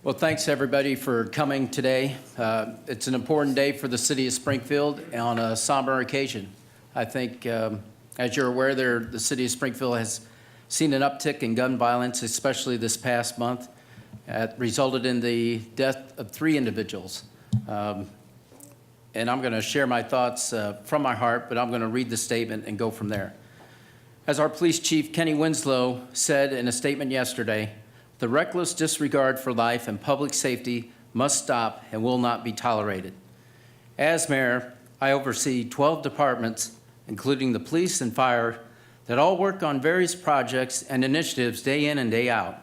Well, thanks everybody for coming today. It's an important day for the city of Springfield on a somber occasion. I think, as you're aware, the city of Springfield has seen an uptick in gun violence, especially this past month. It resulted in the death of 3 individuals. And I'm going to share my thoughts from my heart, but I'm going to read the statement and go from there. As our police chief, Kenny Winslow, said in a statement yesterday, the reckless disregard for life and public safety must stop and will not be tolerated. As mayor, I oversee 12 departments, including the police and fire, that all work on various projects and initiatives day in and day out.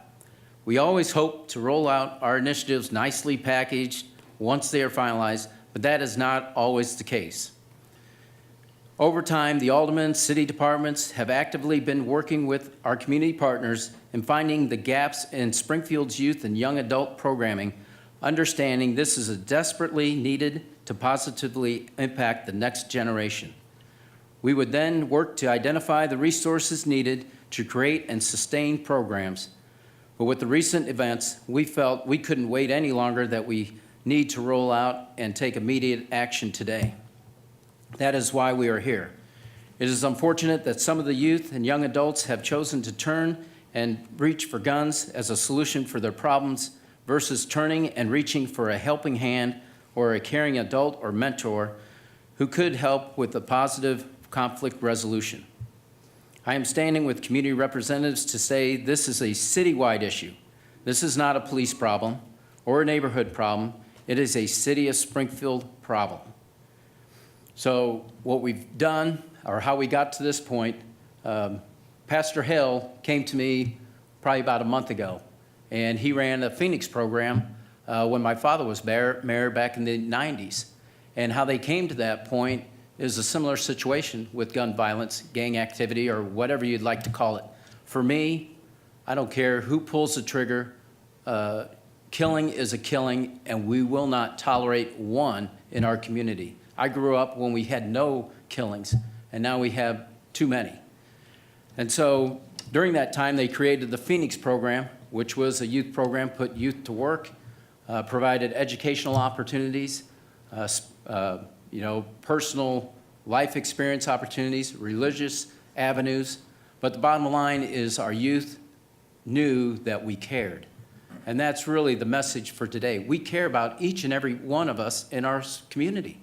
We always hope to roll out our initiatives nicely packaged once they are finalized, but that is not always the case. Over time, the aldermen, city departments have actively been working with our community partners in finding the gaps in Springfield's youth and young adult programming, understanding this is desperately needed to positively impact the next generation. We would then work to identify the resources needed to create and sustain programs. But with the recent events, we felt we couldn't wait any longer, that we need to roll out and take immediate action today. That is why we are here. It is unfortunate that some of the youth and young adults have chosen to turn and reach for guns as a solution for their problems versus turning and reaching for a helping hand or a caring adult or mentor who could help with a positive conflict resolution. I am standing with community representatives to say this is a citywide issue. This is not a police problem or a neighborhood problem. It is a city of Springfield problem. So what we've done, or how we got to this point, Pastor Hill came to me probably about a month ago, and he ran a Phoenix program when my father was mayor back in the 90s. And how they came to that point is a similar situation with gun violence, gang activity, or whatever you'd like to call it. For me, I don't care who pulls the trigger. Killing is a killing, and we will not tolerate one in our community. I grew up when we had no killings, and now we have too many. And so during that time, they created the Phoenix program, which was a youth program, put youth to work, provided educational opportunities, personal life experience opportunities, religious avenues. But the bottom line is our youth knew that we cared. And that's really the message for today. We care about each and every one of us in our community.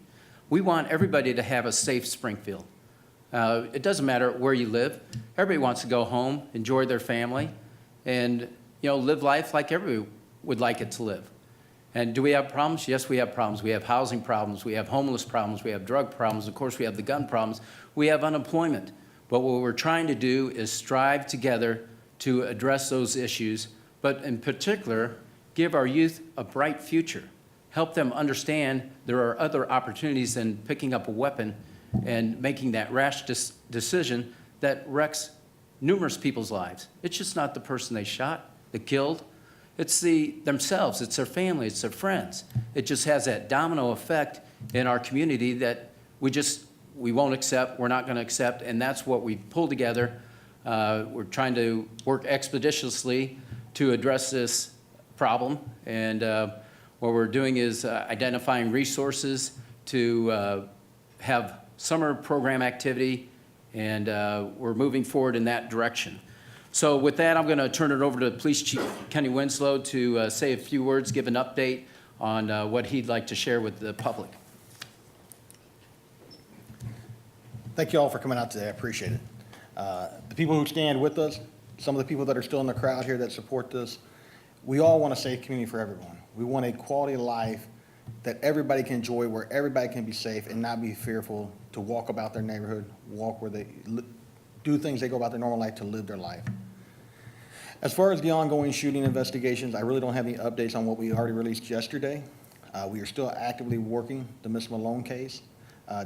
We want everybody to have a safe Springfield. It doesn't matter where you live. Everybody wants to go home, enjoy their family, and live life like everybody would like it to live. And do we have problems? Yes, we have problems. We have housing problems. We have homeless problems. We have drug problems. Of course, we have the gun problems. We have unemployment. But what we're trying to do is strive together to address those issues, but in particular, give our youth a bright future. Help them understand there are other opportunities than picking up a weapon and making that rash decision that wrecks numerous people's lives. It's just not the person they shot, that killed. It's themselves, it's their family, it's their friends. It just has that domino effect in our community that we won't accept, we're not going to accept, and that's what we pulled together. We're trying to work expeditiously to address this problem, and what we're doing is identifying resources to have summer program activity, and we're moving forward in that direction. So with that, I'm going to turn it over to Police Chief Kenny Winslow to say a few words, give an update on what he'd like to share with the public. Thank you all for coming out today. I appreciate it. The people who stand with us, some of the people that are still in the crowd here that support this, we all want a safe community for everyone. We want a quality of life that everybody can enjoy, where everybody can be safe and not be fearful to walk about their neighborhood, walk where they do things they go about their normal life to live their life. As far as the ongoing shooting investigations, I really don't have any updates on what we already released yesterday. We are still actively working the Miss Malone case.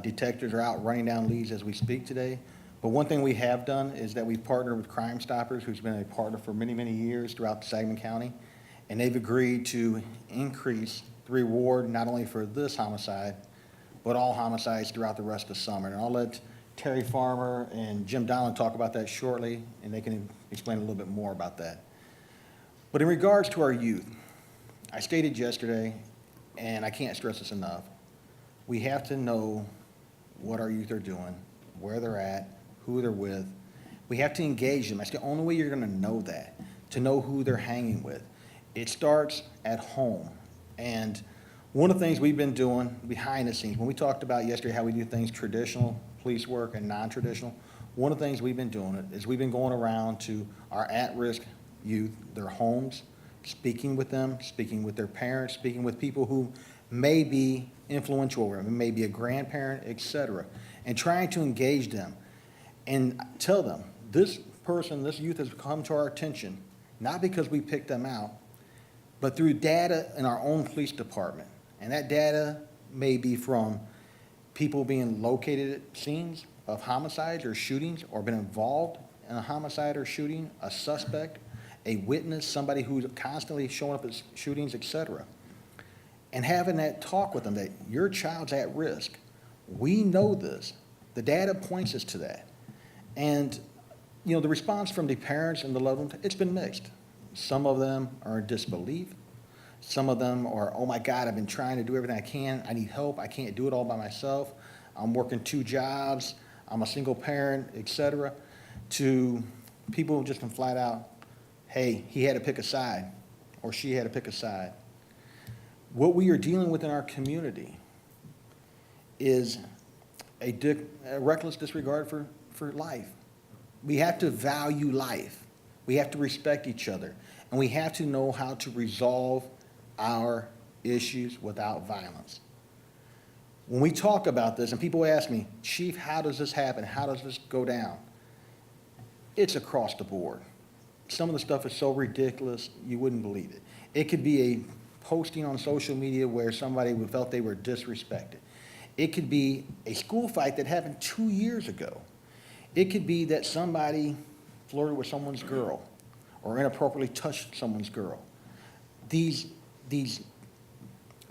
Detectives are out running down leads as we speak today. But one thing we have done is that we've partnered with Crime Stoppers, who's been a partner for many, many years throughout Sangamon County, and they've agreed to increase the reward not only for this homicide, but all homicides throughout the rest of the summer. And I'll let Terry Farmer and Jim Donald talk about that shortly, and they can explain a little bit more about that. But in regards to our youth, I stated yesterday, and I can't stress this enough, we have to know what our youth are doing, where they're at, who they're with. We have to engage them. That's the only way you're gonna know that, to know who they're hanging with. It starts at home. And one of the things we've been doing behind the scenes, when we talked about yesterday how we do things traditional police work and non-traditional, one of the things we've been doing is we've been going around to our at-risk youth, their homes, speaking with them, speaking with their parents, speaking with people who may be influential over them, maybe a grandparent, et cetera, and trying to engage them and tell them, this person, this youth has come to our attention, not because we picked them out, but through data in our own police department. And that data may be from people being located at scenes of homicides or shootings, or been involved in a homicide or shooting, a suspect, a witness, somebody who's constantly showing up at shootings, et cetera. And having that talk with them that your child's at risk. We know this. The data points us to that. And, you know, the response from the parents and the loved ones, it's been mixed. Some of them are in disbelief. Some of them are, oh my God, I've been trying to do everything I can. I need help. I can't do it all by myself. I'm working 2 jobs. I'm a single parent, et cetera. To people who just can flat out, hey, he had to pick a side, or she had to pick a side. What we are dealing with in our community is a reckless disregard for life. We have to value life. We have to respect each other. And we have to know how to resolve our issues without violence. When we talk about this, and people ask me, Chief, how does this happen? How does this go down? It's across the board. Some of the stuff is so ridiculous, you wouldn't believe it. It could be a posting on social media where somebody felt they were disrespected. It could be a school fight that happened 2 years ago. It could be that somebody flirted with someone's girl or inappropriately touched someone's girl. These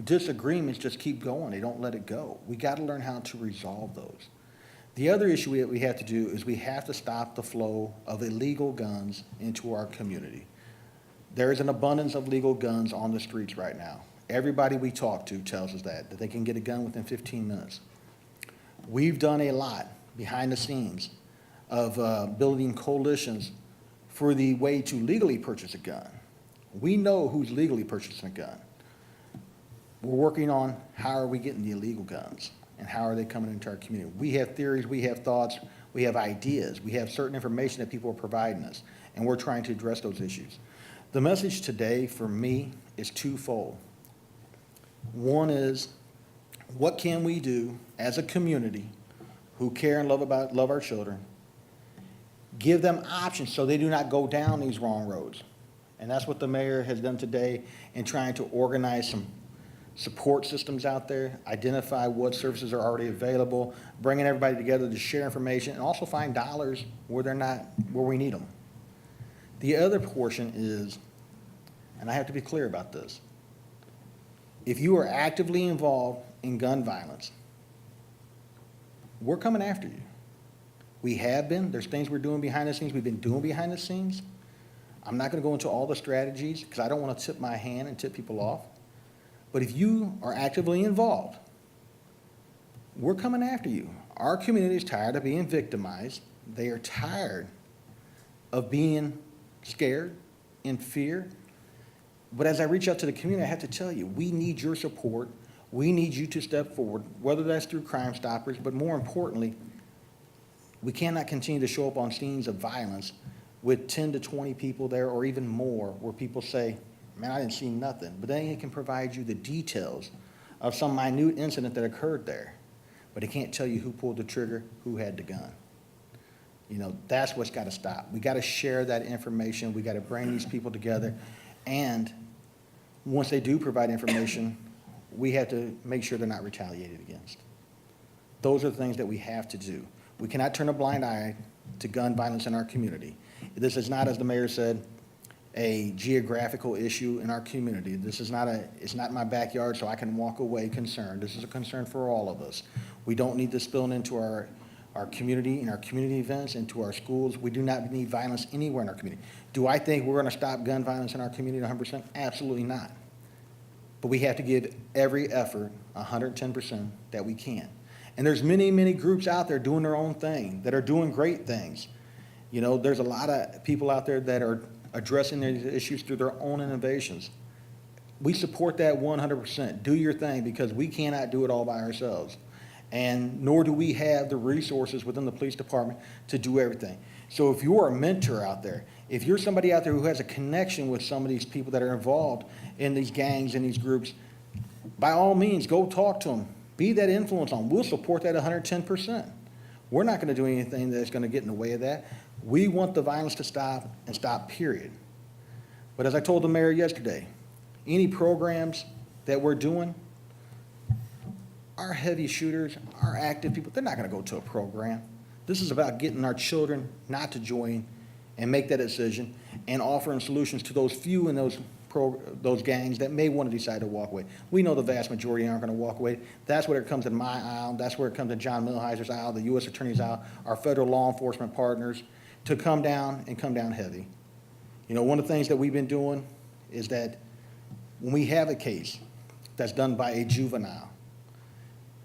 disagreements just keep going. They don't let it go. We got to learn how to resolve those. The other issue that we have to do is we have to stop the flow of illegal guns into our community. There is an abundance of legal guns on the streets right now. Everybody we talk to tells us that they can get a gun within 15 minutes. We've done a lot behind the scenes of building coalitions for the way to legally purchase a gun. We know who's legally purchasing a gun. We're working on how are we getting the illegal guns and how are they coming into our community. We have theories, we have thoughts, we have ideas, we have certain information that people are providing us, and we're trying to address those issues. The message today for me is twofold. One is, what can we do as a community who care and love our children, give them options so they do not go down these wrong roads. And that's what the mayor has done today in trying to organize some support systems out there, identify what services are already available, bringing everybody together to share information, and also find dollars where they're not, where we need them. The other portion is, and I have to be clear about this, if you are actively involved in gun violence, we're coming after you. We have been. There's things we're doing behind the scenes. We've been doing behind the scenes. I'm not going to go into all the strategies because I don't want to tip my hand and tip people off. But if you are actively involved, we're coming after you. Our community is tired of being victimized. They are tired of being scared, in fear. But as I reach out to the community, I have to tell you, we need your support. We need you to step forward, whether that's through Crime Stoppers, but more importantly, we cannot continue to show up on scenes of violence with 10 to 20 people there or even more where people say, man, I didn't see nothing. But then it can provide you the details of some minute incident that occurred there. But it can't tell you who pulled the trigger, who had the gun. You know, that's what's got to stop. We got to share that information. We got to bring these people together. And once they do provide information, we have to make sure they're not retaliated against. Those are the things that we have to do. We cannot turn a blind eye to gun violence in our community. This is not, as the mayor said, a geographical issue in our community. This is not it's not my backyard, so I can walk away concerned. This is a concern for all of us. We don't need this spilling into our community, in our community events, into our schools. We do not need violence anywhere in our community. Do I think we're going to stop gun violence in our community 100%? Absolutely not. but we have to give every effort 110% that we can. And there's many, many groups out there doing their own thing, that are doing great things. You know, there's a lot of people out there that are addressing these issues through their own innovations. We support that 100%. Do your thing, because we cannot do it all by ourselves. And nor do we have the resources within the police department to do everything. So if you're a mentor out there, if you're somebody out there who has a connection with some of these people that are involved in these gangs and these groups, by all means, go talk to them. Be that influence on them. We'll support that 110%. We're not going to do anything that's going to get in the way of that. We want the violence to stop, and stop, period. But as I told the mayor yesterday, any programs that we're doing, our heavy shooters, our active people, they're not going to go to a program. This is about getting our children not to join and make that decision, and offering solutions to those few in those gangs that may want to decide to walk away. We know the vast majority aren't going to walk away. That's where it comes in my aisle. That's where it comes in John Milheiser's aisle, the U.S. Attorney's aisle, our federal law enforcement partners, to come down and come down heavy. You know, one of the things that we've been doing is that when we have a case that's done by a juvenile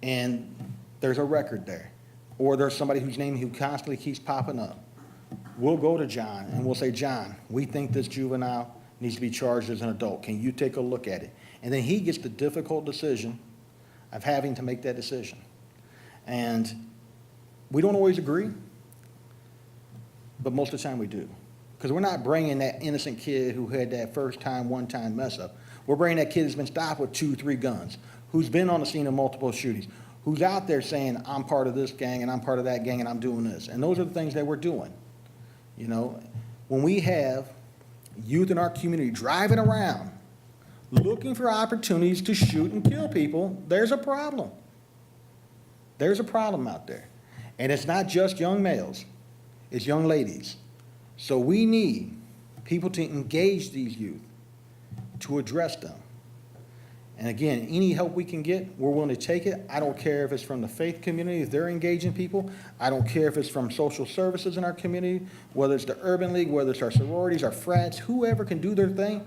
and there's a record there, or there's somebody whose name who constantly keeps popping up, we'll go to John and we'll say, John, we think this juvenile needs to be charged as an adult. Can you take a look at it? And then he gets the difficult decision of having to make that decision. And we don't always agree, but most of the time we do. Because we're not bringing that innocent kid who had that first time, one-time mess up. We're bringing that kid who's been stopped with 2, 3 guns, who's been on the scene of multiple shootings, who's out there saying, I'm part of this gang and I'm part of that gang and I'm doing this. And those are the things that we're doing. You know, when we have youth in our community driving around looking for opportunities to shoot and kill people, there's a problem. There's a problem out there. And it's not just young males, it's young ladies. So we need people to engage these youth, to address them. And again, any help we can get, we're willing to take it. I don't care if it's from the faith community, if they're engaging people. I don't care if it's from social services in our community, whether it's the Urban League, whether it's our sororities, our frats, whoever can do their thing,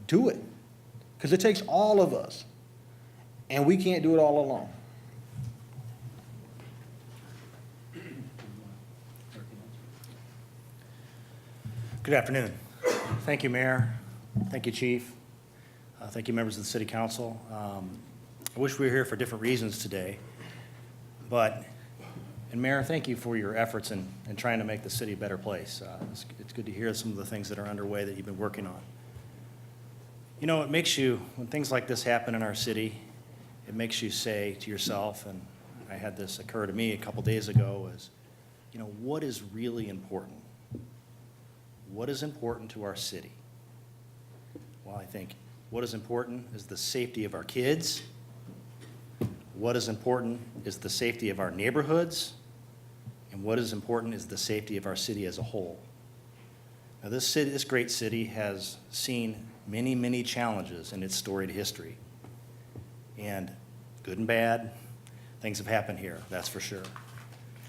do it. Because it takes all of us. And we can't do it all alone. Good afternoon. Thank you, Mayor. Thank you, Chief. Thank you, members of the City Council. I wish we were here for different reasons today, and Mayor, thank you for your efforts in trying to make the city a better place. It's good to hear some of the things that are underway that you've been working on. You know, it makes you, when things like this happen in our city, it makes you say to yourself, and I had this occur to me a couple days ago, is, you know, what is really important? What is important to our city? Well, I think what is important is the safety of our kids. What is important is the safety of our neighborhoods. And what is important is the safety of our city as a whole. Now, this great city has seen many, many challenges in its storied history. And good and bad, things have happened here, that's for sure.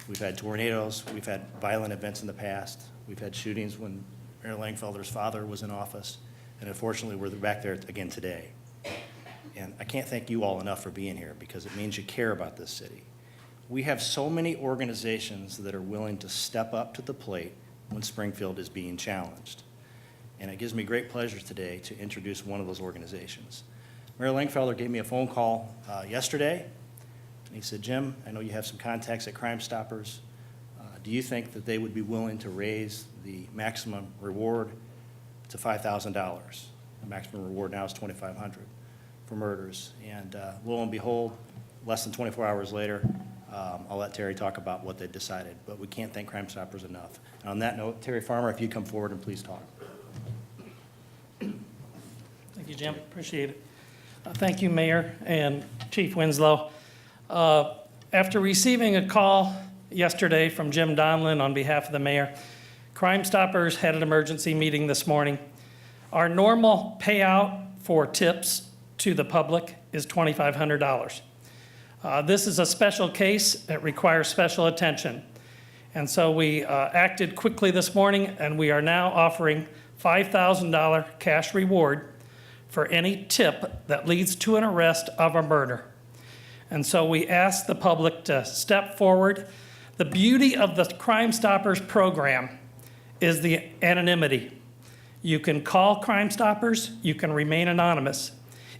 We've had tornadoes, we've had violent events in the past, we've had shootings when Mayor Langfelder's father was in office. And unfortunately, we're back there again today. And I can't thank you all enough for being here, because it means you care about this city. We have so many organizations that are willing to step up to the plate when Springfield is being challenged. And it gives me great pleasure today to introduce one of those organizations. Mayor Langfelder gave me a phone call yesterday, and he said, Jim, I know you have some contacts at Crime Stoppers. Do you think that they would be willing to raise the maximum reward to $5,000. The maximum reward now is $2,500 for murders. And lo and behold, less than 24 hours later, I'll let Terry talk about what they decided. But we can't thank Crime Stoppers enough. And on that note, Terry Farmer, if you come forward and please talk. Thank you, Jim. Appreciate it. Thank you, Mayor and Chief Winslow. After receiving a call yesterday from Jim Donlin on behalf of the mayor, Crime Stoppers had an emergency meeting this morning. Our normal payout for tips to the public is $2,500. This is a special case that requires special attention. And so we acted quickly this morning, and we are now offering $5,000 cash reward for any tip that leads to an arrest of a murder. And so we ask the public to step forward. The beauty of the Crime Stoppers program is the anonymity. You can call Crime Stoppers, you can remain anonymous.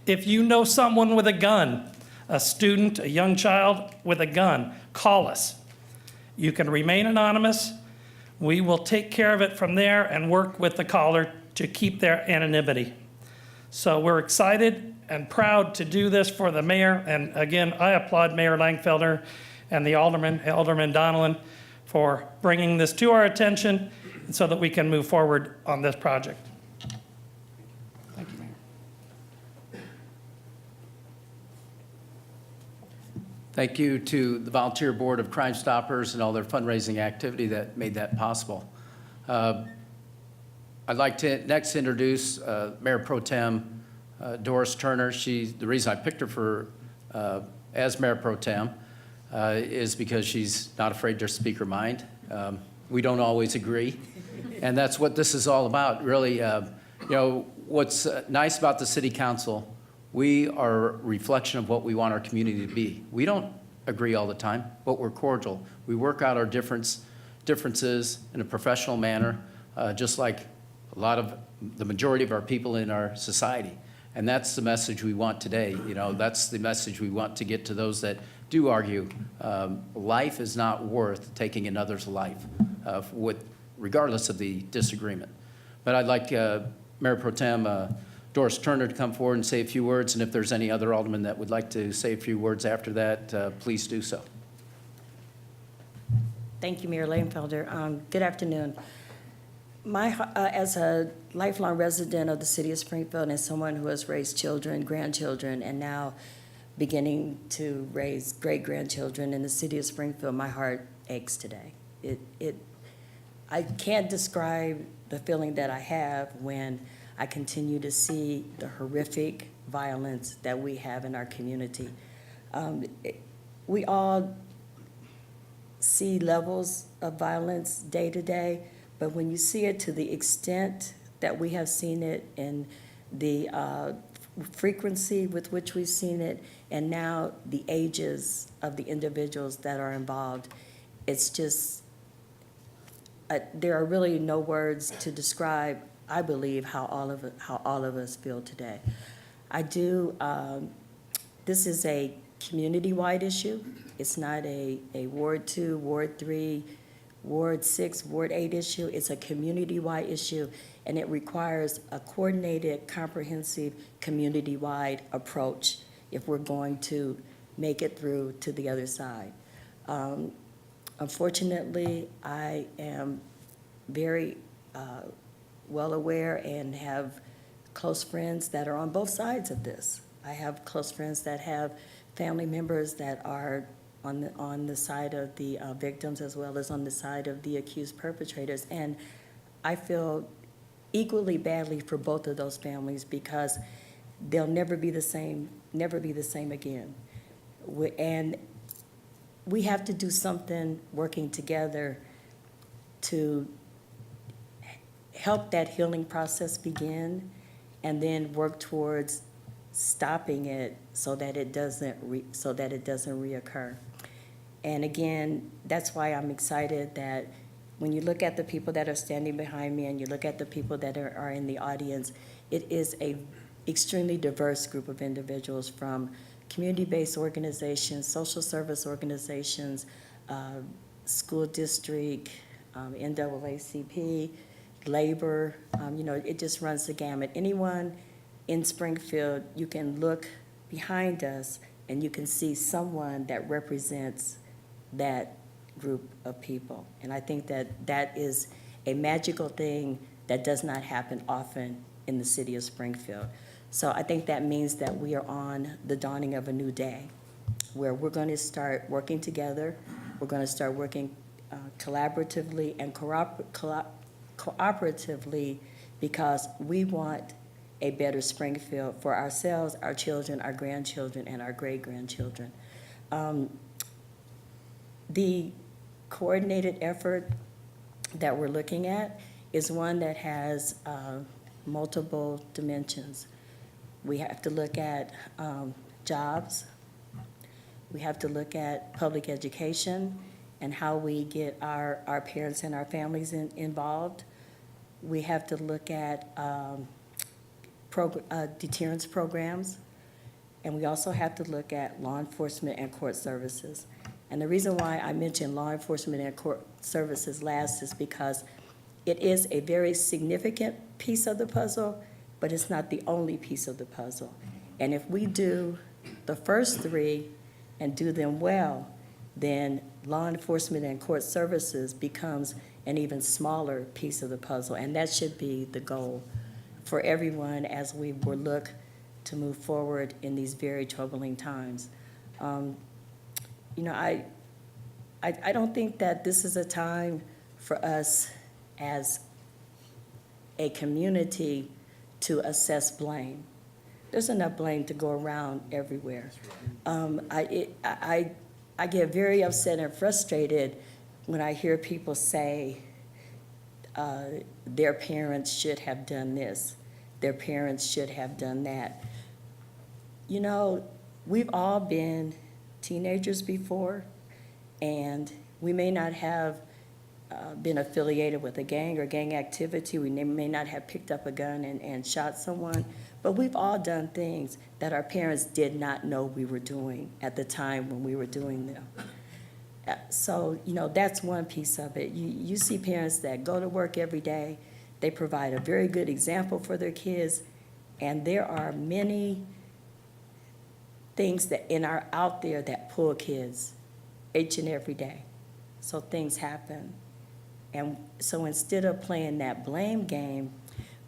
If you know someone with a gun, a student, a young child with a gun, call us. You can remain anonymous. We will take care of it from there and work with the caller to keep their anonymity. So we're excited and proud to do this for the mayor. And again, I applaud Mayor Langfelder and the Alderman Donilon, for bringing this to our attention so that we can move forward on this project. Thank you, Mayor. Thank you to the Volunteer Board of Crime Stoppers and all their fundraising activity that made that possible. I'd like to next introduce Mayor Pro Tem Doris Turner. The reason I picked her as Mayor Pro Tem is because she's not afraid to speak her mind. We don't always agree, and that's what this is all about, really. What's nice about the City Council, we are a reflection of what we want our community to be. We don't agree all the time, but we're cordial. We work out our differences in a professional manner, just like the majority of our people in our society. And that's the message we want today. That's the message we want to get to those that do argue. Life is not worth taking another's life, regardless of the disagreement. But I'd like Mayor Pro Tem Doris Turner to come forward and say a few words, and if there's any other aldermen that would like to say a few words after that, please do so. Thank you, Mayor Langfelder. Good afternoon. As a lifelong resident of the city of Springfield and someone who has raised children, grandchildren, and now beginning to raise great-grandchildren in the city of Springfield, my heart aches today. I can't describe the feeling that I have when I continue to see the horrific violence that we have in our community. We all see levels of violence day to day, but when you see it to the extent that we have seen it and the frequency with which we've seen it, and now the ages of the individuals that are involved, it's just, there are really no words to describe, I believe, how all of us feel today. This is a community-wide issue. It's not a Ward 2, Ward 3, Ward 6, Ward 8 issue. It's a community-wide issue, and it requires a coordinated, comprehensive, community-wide approach if we're going to make it through to the other side. Unfortunately, I am very well aware and have close friends that are on both sides of this. I have close friends that have family members that are on the side of the victims as well as on the side of the accused perpetrators. And I feel equally badly for both of those families because they'll never be the same again. And we have to do something working together to help that healing process begin and then work towards stopping it so that it doesn't reoccur. And again, that's why I'm excited that when you look at the people that are standing behind me and you look at the people that are in the audience, it is a extremely diverse group of individuals from community-based organizations, social service organizations, school district, NAACP, labor, it just runs the gamut. Anyone in Springfield, you can look behind us and you can see someone that represents that group of people. And I think that that is a magical thing that does not happen often in the city of Springfield. So I think that means that we are on the dawning of a new day where we're going to start working together. We're going to start working collaboratively and cooperatively because we want a better Springfield for ourselves, our children, our grandchildren, and our great-grandchildren. The coordinated effort that we're looking at is one that has multiple dimensions. We have to look at jobs. We have to look at public education and how we get our parents and our families involved. We have to look at deterrence programs. And we also have to look at law enforcement and court services. And the reason why I mentioned law enforcement and court services last is because it is a very significant piece of the puzzle, but it's not the only piece of the puzzle. And if we do the first three and do them well, then law enforcement and court services becomes an even smaller piece of the puzzle. And that should be the goal for everyone as we will look to move forward in these very troubling times. You know, I don't think that this is a time for us as a community to assess blame. There's enough blame to go around everywhere. I get very upset and frustrated when I hear people say their parents should have done this, their parents should have done that. You know, we've all been teenagers before, and we may not have been affiliated with a gang or gang activity. We may not have picked up a gun and shot someone, but we've all done things that our parents did not know we were doing at the time when we were doing them. So, you know, that's one piece of it. You see parents that go to work every day. They provide a very good example for their kids, and there are many things that are out there that pull kids each and every day. So things happen. And so instead of playing that blame game,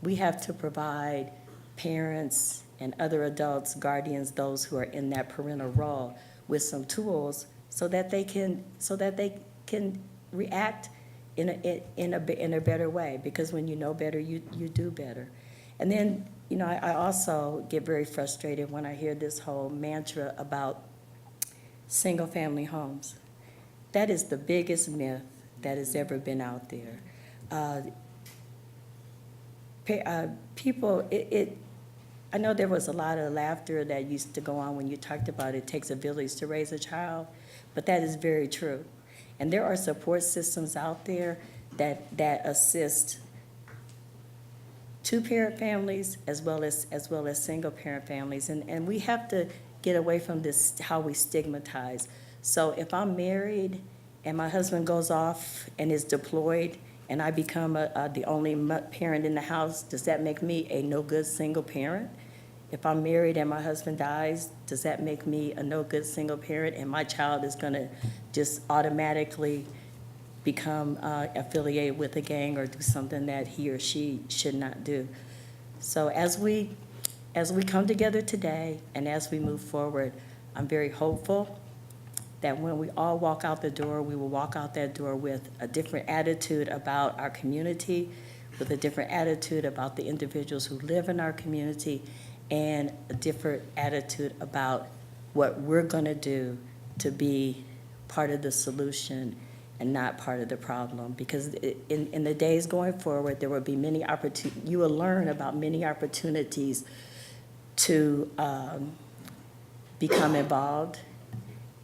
we have to provide parents and other adults, guardians, those who are in that parental role, with some tools so that they can react in a better way. Because when you know better, you do better. And then, you know, I also get very frustrated when I hear this whole mantra about single-family homes. That is the biggest myth that has ever been out there. People, I know there was a lot of laughter that used to go on when you talked about it takes a village to raise a child, but that is very true. And there are support systems out there that assist two-parent families as well as single-parent families. And we have to get away from this, how we stigmatize. So if I'm married and my husband goes off and is deployed and I become the only parent in the house, does that make me a no-good single parent? If I'm married and my husband dies, does that make me a no-good single parent and my child is gonna just automatically become affiliated with a gang or do something that he or she should not do? So as we come together today and as we move forward, I'm very hopeful that when we all walk out the door, we will walk out that door with a different attitude about our community, with a different attitude about the individuals who live in our community, and a different attitude about what we're gonna do to be part of the solution and not part of the problem. Because in the days going forward, there will be many opportunities, you will learn about many opportunities to become involved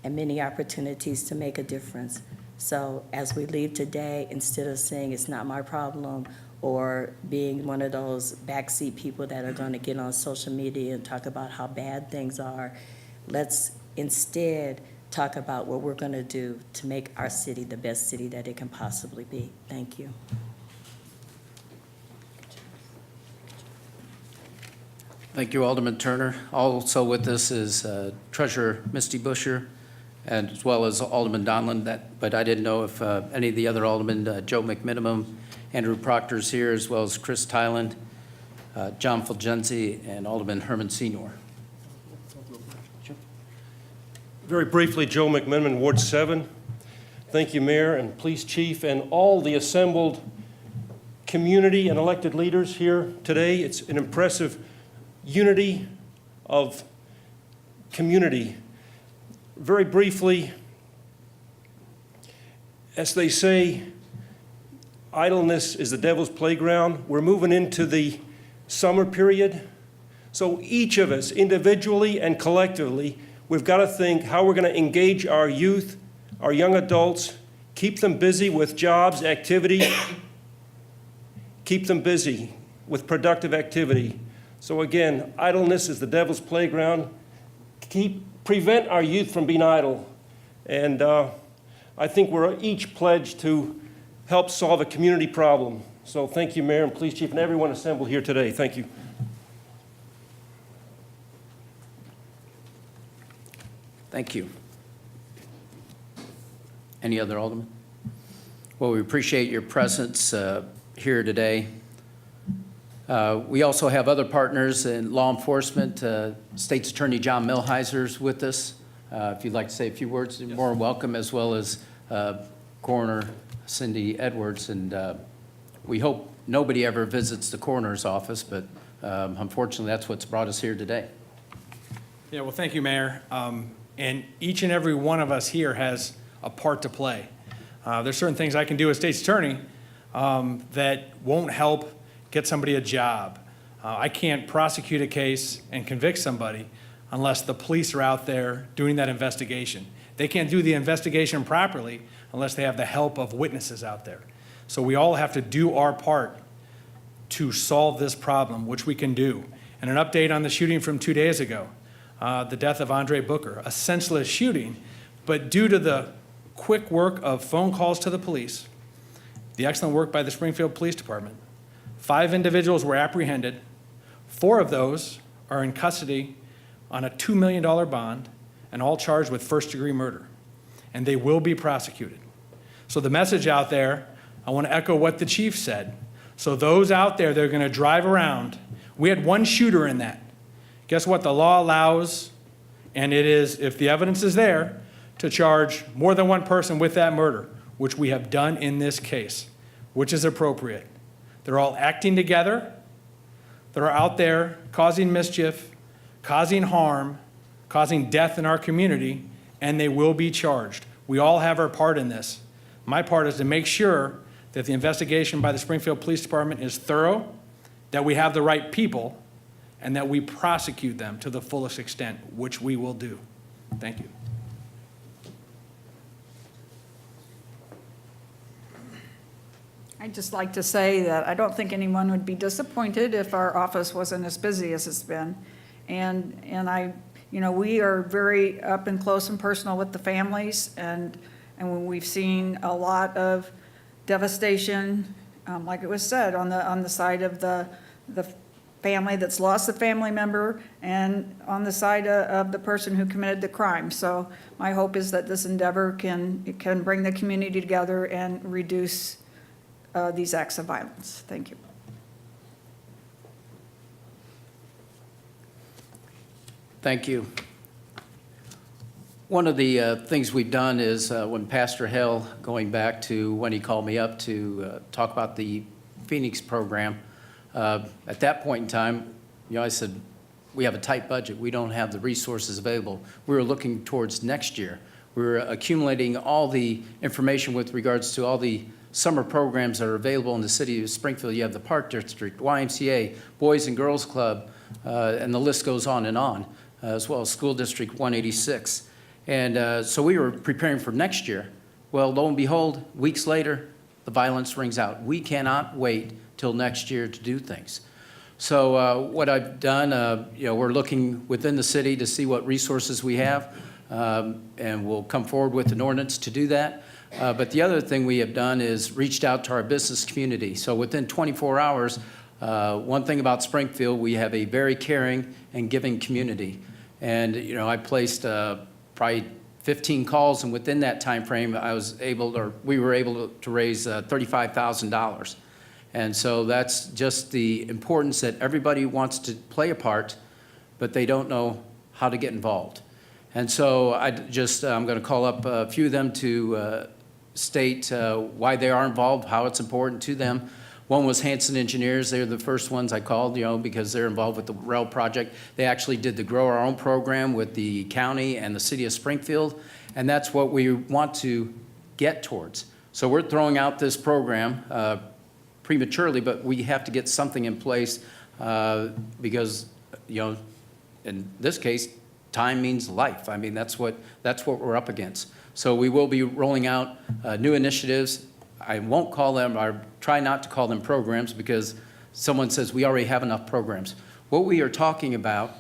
and many opportunities to make a difference. So as we leave today, instead of saying it's not my problem or being one of those backseat people that are gonna get on social media and talk about how bad things are, let's instead talk about what we're gonna do to make our city the best city that it can possibly be. Thank you. Thank you, Alderman Turner. Also with us is Treasurer Misty Busher, and as well as Alderman Donlin, but I didn't know if any of the other aldermen, Joe McMinimum, Andrew Proctor's here, as well as Chris Tyland, John Fulgenzi, and Alderman Herman Senior. Very briefly, Joe McMiniman, Ward 7. Thank you, Mayor and Police Chief, and all the assembled community and elected leaders here today. It's an impressive unity of community. Very briefly, as they say, idleness is the devil's playground. We're moving into the summer period. So each of us, individually and collectively, we've got to think how we're going to engage our youth, our young adults, keep them busy with jobs, activity, keep them busy with productive activity. So again, idleness is the devil's playground. Prevent our youth from being idle. And I think we're each pledged to help solve a community problem. So thank you, Mayor and Police Chief, and everyone assembled here today. Thank you. Thank you. Any other aldermen? Well, we appreciate your presence here today. We also have other partners in law enforcement. State's Attorney John Milheiser's with us. If you'd like to say a few words, you're more welcome, as well as Coroner Cindy Edwards. And we hope nobody ever visits the coroner's office, but unfortunately, that's what's brought us here today. Yeah, well, thank you, Mayor. And each and every one of us here has a part to play. There's certain things I can do as state's attorney that won't help get somebody a job. I can't prosecute a case and convict somebody unless the police are out there doing that investigation. They can't do the investigation properly unless they have the help of witnesses out there. So we all have to do our part to solve this problem, which we can do. And an update on the shooting from 2 days ago, the death of Andre Booker, a senseless shooting, but due to the quick work of phone calls to the police, the excellent work by the Springfield Police Department, 5 individuals were apprehended. 4 of those are in custody on a $2 million bond and all charged with first-degree murder. And they will be prosecuted. So the message out there, I want to echo what the chief said. So those out there that are going to drive around, we had 1 shooter in that. Guess what? The law allows, and it is, if the evidence is there, to charge more than 1 person with that murder, which we have done in this case, which is appropriate. They're all acting together. They're out there causing mischief, causing harm, causing death in our community, and they will be charged. We all have our part in this. My part is to make sure that the investigation by the Springfield Police Department is thorough, that we have the right people, and that we prosecute them to the fullest extent, which we will do. Thank you. I'd just like to say that I don't think anyone would be disappointed if our office wasn't as busy as it's been. And we are very up and close and personal with the families, and when we've seen a lot of devastation, like it was said, on the side of the family that's lost a family member, and on the side of the person who committed the crime. So my hope is that this endeavor can bring the community together and reduce these acts of violence. Thank you. Thank you. One of the things we've done is when Pastor Hale, going back to when he called me up to talk about the Phoenix program, at that point in time, I said, we have a tight budget. We don't have the resources available. We were looking towards next year. We were accumulating all the information with regards to all the summer programs that are available in the city of Springfield. You have the Park District, YMCA, Boys and Girls Club, and the list goes on, as well as School District 186. And so we were preparing for next year. Well, lo and behold, weeks later, the violence rings out. We cannot wait till next year to do things. So what I've done, we're looking within the city to see what resources we have, and we'll come forward with an ordinance to do that. But the other thing we have done is reached out to our business community. So within 24 hours, one thing about Springfield, we have a very caring and giving community. And, I placed probably 15 calls, and within that time frame, we were able to raise $35,000. And so that's just the importance that everybody wants to play a part, but they don't know how to get involved. And so I'm going to call up a few of them to state why they are involved, how it's important to them. One was Hanson Engineers. They're the first ones I called, because they're involved with the rail project. They actually did the Grow Our Own program with the county and the city of Springfield, and that's what we want to get towards. So we're throwing out this program prematurely, but we have to get something in place because you know, in this case, time means life. I mean, that's what we're up against. So we will be rolling out new initiatives. I won't call them, or try not to call them programs, because someone says we already have enough programs. What we are talking about,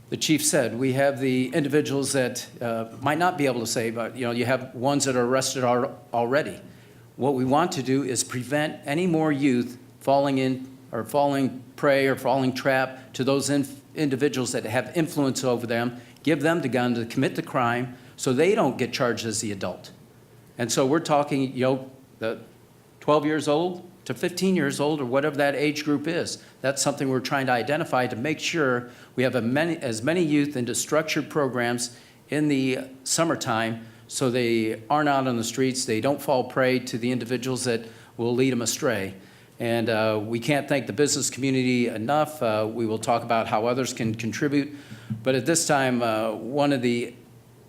the chief said, we have the individuals that might not be able to say, but you have ones that are arrested already. What we want to do is prevent any more youth falling in or falling prey or falling trap to those individuals that have influence over them, give them the gun to commit the crime so they don't get charged as the adult. And so we're talking, the 12 years old to 15 years old, or whatever that age group is. That's something we're trying to identify to make sure we have as many youth into structured programs in the summertime so they aren't out on the streets, they don't fall prey to the individuals that will lead them astray. And we can't thank the business community enough. We will talk about how others can contribute. But at this time, one of the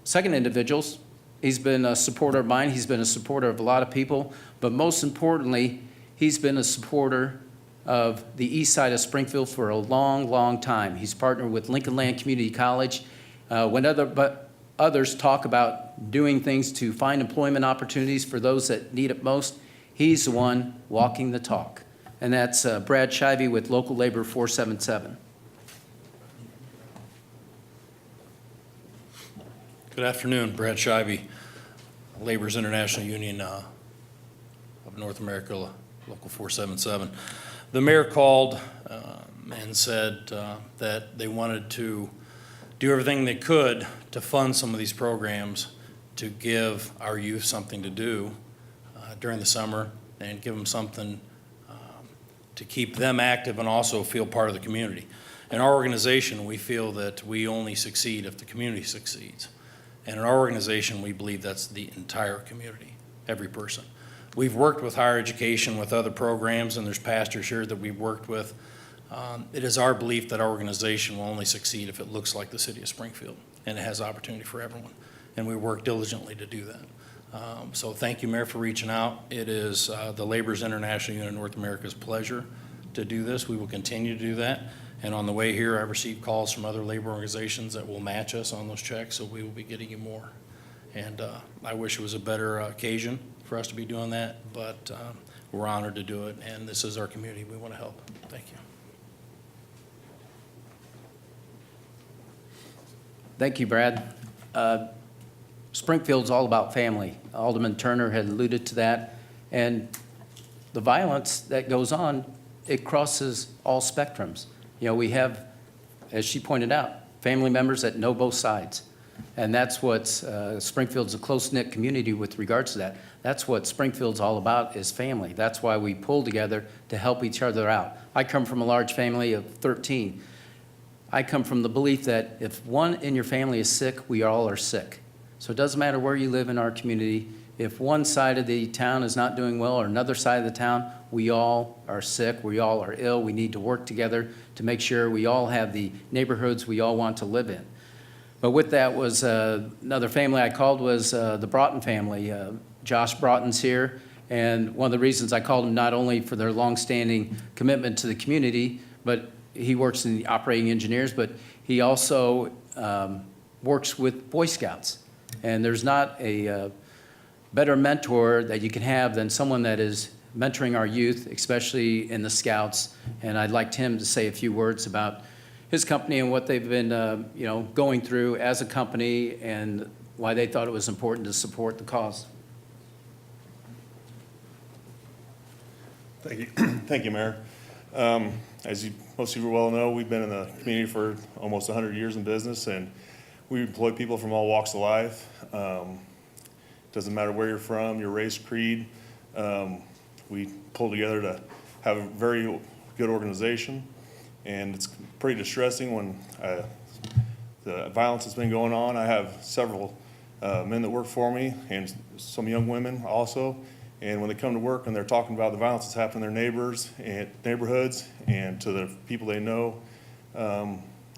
second individuals, he's been a supporter of mine. He's been a supporter of a lot of people. But most importantly, he's been a supporter of the east side of Springfield for a long, long time. He's partnered with Lincoln Land Community College. But others talk about doing things to find employment opportunities for those that need it most, he's the one walking the talk. And that's Brad Shivey with Local Labor 477. Good afternoon, Brad Shivey, Labor's International Union of North America, Local 477. The mayor called and said that they wanted to do everything they could to fund some of these programs to give our youth something to do during the summer and give them something to keep them active and also feel part of the community. In our organization, we feel that we only succeed if the community succeeds. And in our organization, we believe that's the entire community, every person. We've worked with higher education with other programs, and there's pastors here that we've worked with. It is our belief that our organization will only succeed if it looks like the city of Springfield, and it has opportunity for everyone. And we work diligently to do that. So thank you, Mayor, for reaching out. It is the Labor's International Union of North America's pleasure to do this. We will continue to do that. And on the way here, I received calls from other labor organizations that will match us on those checks, so we will be getting you more. And I wish it was a better occasion for us to be doing that, but we're honored to do it, and this is our community. We want to help. Thank you. Thank you, Brad. Springfield's all about family. Alderman Turner had alluded to that. And the violence that goes on, it crosses all spectrums. We have, as she pointed out, family members that know both sides. And that's what Springfield's a close-knit community with regards to that. That's what Springfield's all about, is family. That's why we pull together to help each other out. I come from a large family of 13. I come from the belief that if one in your family is sick, we all are sick. So it doesn't matter where you live in our community. If one side of the town is not doing well or another side of the town, we all are sick, we all are ill. We need to work together to make sure we all have the neighborhoods we all want to live in. But with that was another family I called was the Broughton family. Josh Broughton's here, and one of the reasons I called him not only for their longstanding commitment to the community, but he works in the operating engineers, but he also works with Boy Scouts. And there's not a better mentor that you can have than someone that is mentoring our youth, especially in the Scouts. And I'd like him to say a few words about his company and what they've been, going through as a company and why they thought it was important to support the cause. Thank you. Thank you, Mayor. As most of you well know, we've been in the community for almost 100 years in business, and we employ people from all walks of life. Doesn't matter where you're from, your race, creed. We pull together to have a very good organization, and it's pretty distressing when the violence that's been going on. I have several men that work for me and some young women also, and when they come to work and they're talking about the violence that's happened to their neighbors and neighborhoods and to the people they know,